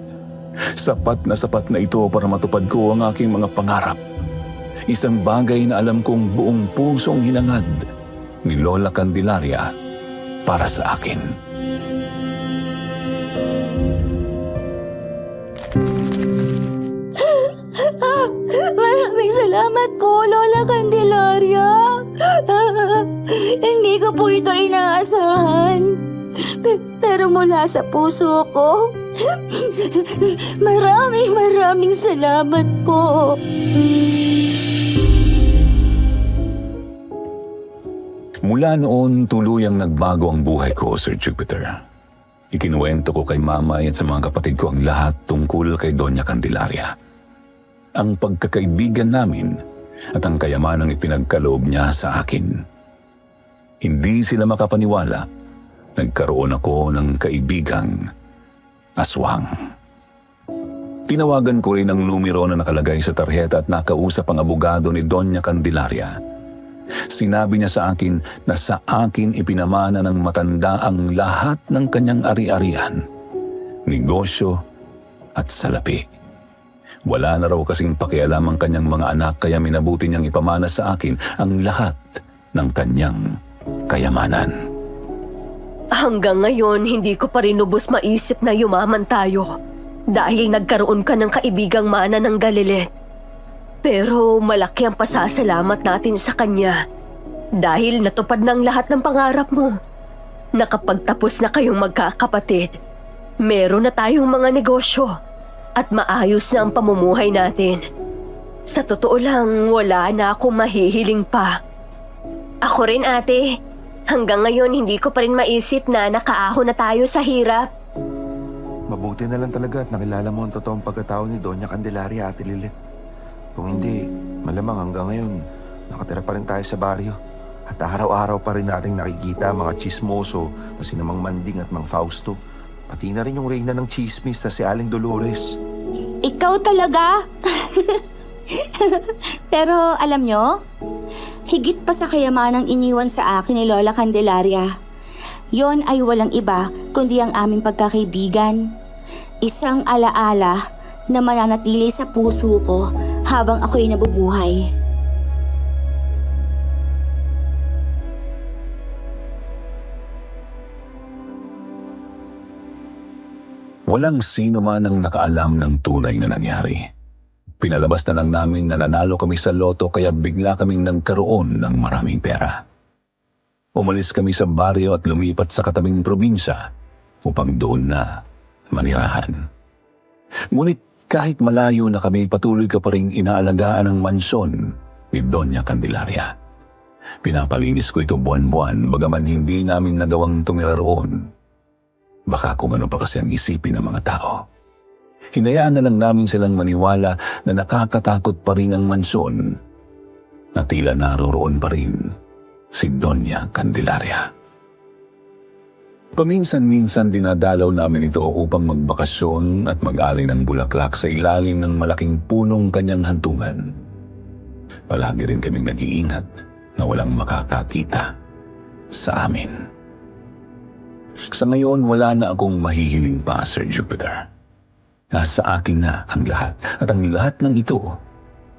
Sapat na ito para matupad ko ang aking mga pangarap. Isang bagay na alam kong buong pusong hinangad ni Lola Candelaria para sa akin. Maraming salamat po, Lola Candelaria. Hindi ko po ito inaasahan. Pero mula sa puso ko, maraming salamat po. Mula noon, tuluyang nagbago ang buhay ko, Sir Jupiter. Ikinuwento ko kay Mama at sa mga kapatid ko ang lahat tungkol kay Doña Candelaria. Ang pagkakaibigan namin at ang kayamanang ipinagkaloob niya sa akin. Hindi sila makapaniwala. Nagkaroon ako ng kaibigang aswang. Tinawagan ko rin ang numero na nakalagay sa tarjeta at nakausap ang abogado ni Doña Candelaria. Sinabi niya sa akin na sa akin ipinamana ng matanda ang lahat ng kanyang ari-arian, negosyo at salapi. Wala na raw kasing pakialam ang kanyang mga anak kaya minabuti niyang ipamana sa akin ang lahat ng kanyang kayamanan. Hanggang ngayon, hindi ko pa rin lubos maisip na yumaman tayo dahil nagkaroon ka ng kaibigang mana ng Galilet. Pero malaki ang pasasalamat natin sa kanya dahil natupad ng lahat ng pangarap mo. Nakapagtapos na kayong magkakapatid, meron na tayong mga negosyo at maayos na ang pamumuhay natin. Sa totoo lang, wala na akong mahihiling pa. Ako rin, ate. Hanggang ngayon, hindi ko pa rin maisip na nakaahon na tayo sa hirap. Mabuti na lang talaga at nakilala mo ang totoong pagkatao ni Doña Candelaria, Ate Lilit. Kung hindi, malamang hanggang ngayon, nakatira pa rin tayo sa baryo. At araw-araw pa rin nating nakikita mga chismoso na si Mang Manding at Mang Fausto. Pati na rin yung reyna ng chismis na si Aling Dolores. Ikaw talaga? Pero alam nyo, higit pa sa kayamanang iniwan sa akin ni Lola Candelaria, yon ay walang iba kundi ang aming pagkakaibigan. Isang alaala na mananatili sa puso ko habang ako'y nabubuhay. Walang sino man ang nakaalam ng tunay na nangyari. Pinalabas na lang namin na nanalo kami sa loto kaya bigla kaming nagkaroon ng maraming pera. Umalis kami sa baryo at lumipat sa katabing probinsya upang doon na manirahan. Ngunit kahit malayo na kami, patuloy ka pa rin inaalagaan ang mansyon ni Doña Candelaria. Pinapalinis ko ito buwan-buwan bagaman hindi namin nagawang tumira roon. Baka kung ano pa kasi ang isipin ng mga tao. Hinayaan na lang namin silang maniwala na nakakatakot pa rin ang mansyon na tila naroroon pa rin si Doña Candelaria. Paminsan-minsan dinadalaw namin ito upang magbakasyon at mag-alay ng bulaklak sa ilalim ng malaking punong kanyang hantungan. Palagi rin kaming nag-iingat na walang makakakita sa amin. Sa ngayon, wala na akong mahihiling pa, Sir Jupiter. Nasa akin na ang lahat at ang lahat ng ito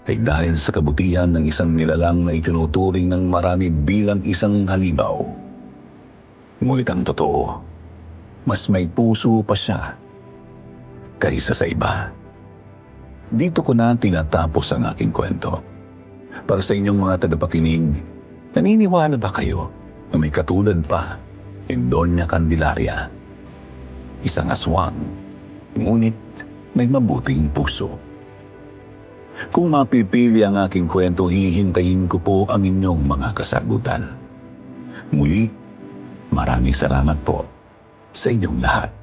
ay dahil sa kabutihan ng isang nilalang na itinuturing ng marami bilang isang halimaw. Ngunit ang totoo, mas may puso pa siya kaysa sa iba. Dito ko na tinatapos ang aking kwento. Para sa inyong mga tagapakinig, naniniwala ba kayo na may katulad pa ni Doña Candelaria? Isang aswang, ngunit may mabuting puso. Kung mapipili ang aking kwento, hihintayin ko po ang inyong mga kasagutan. Muli, maraming salamat po sa inyong lahat.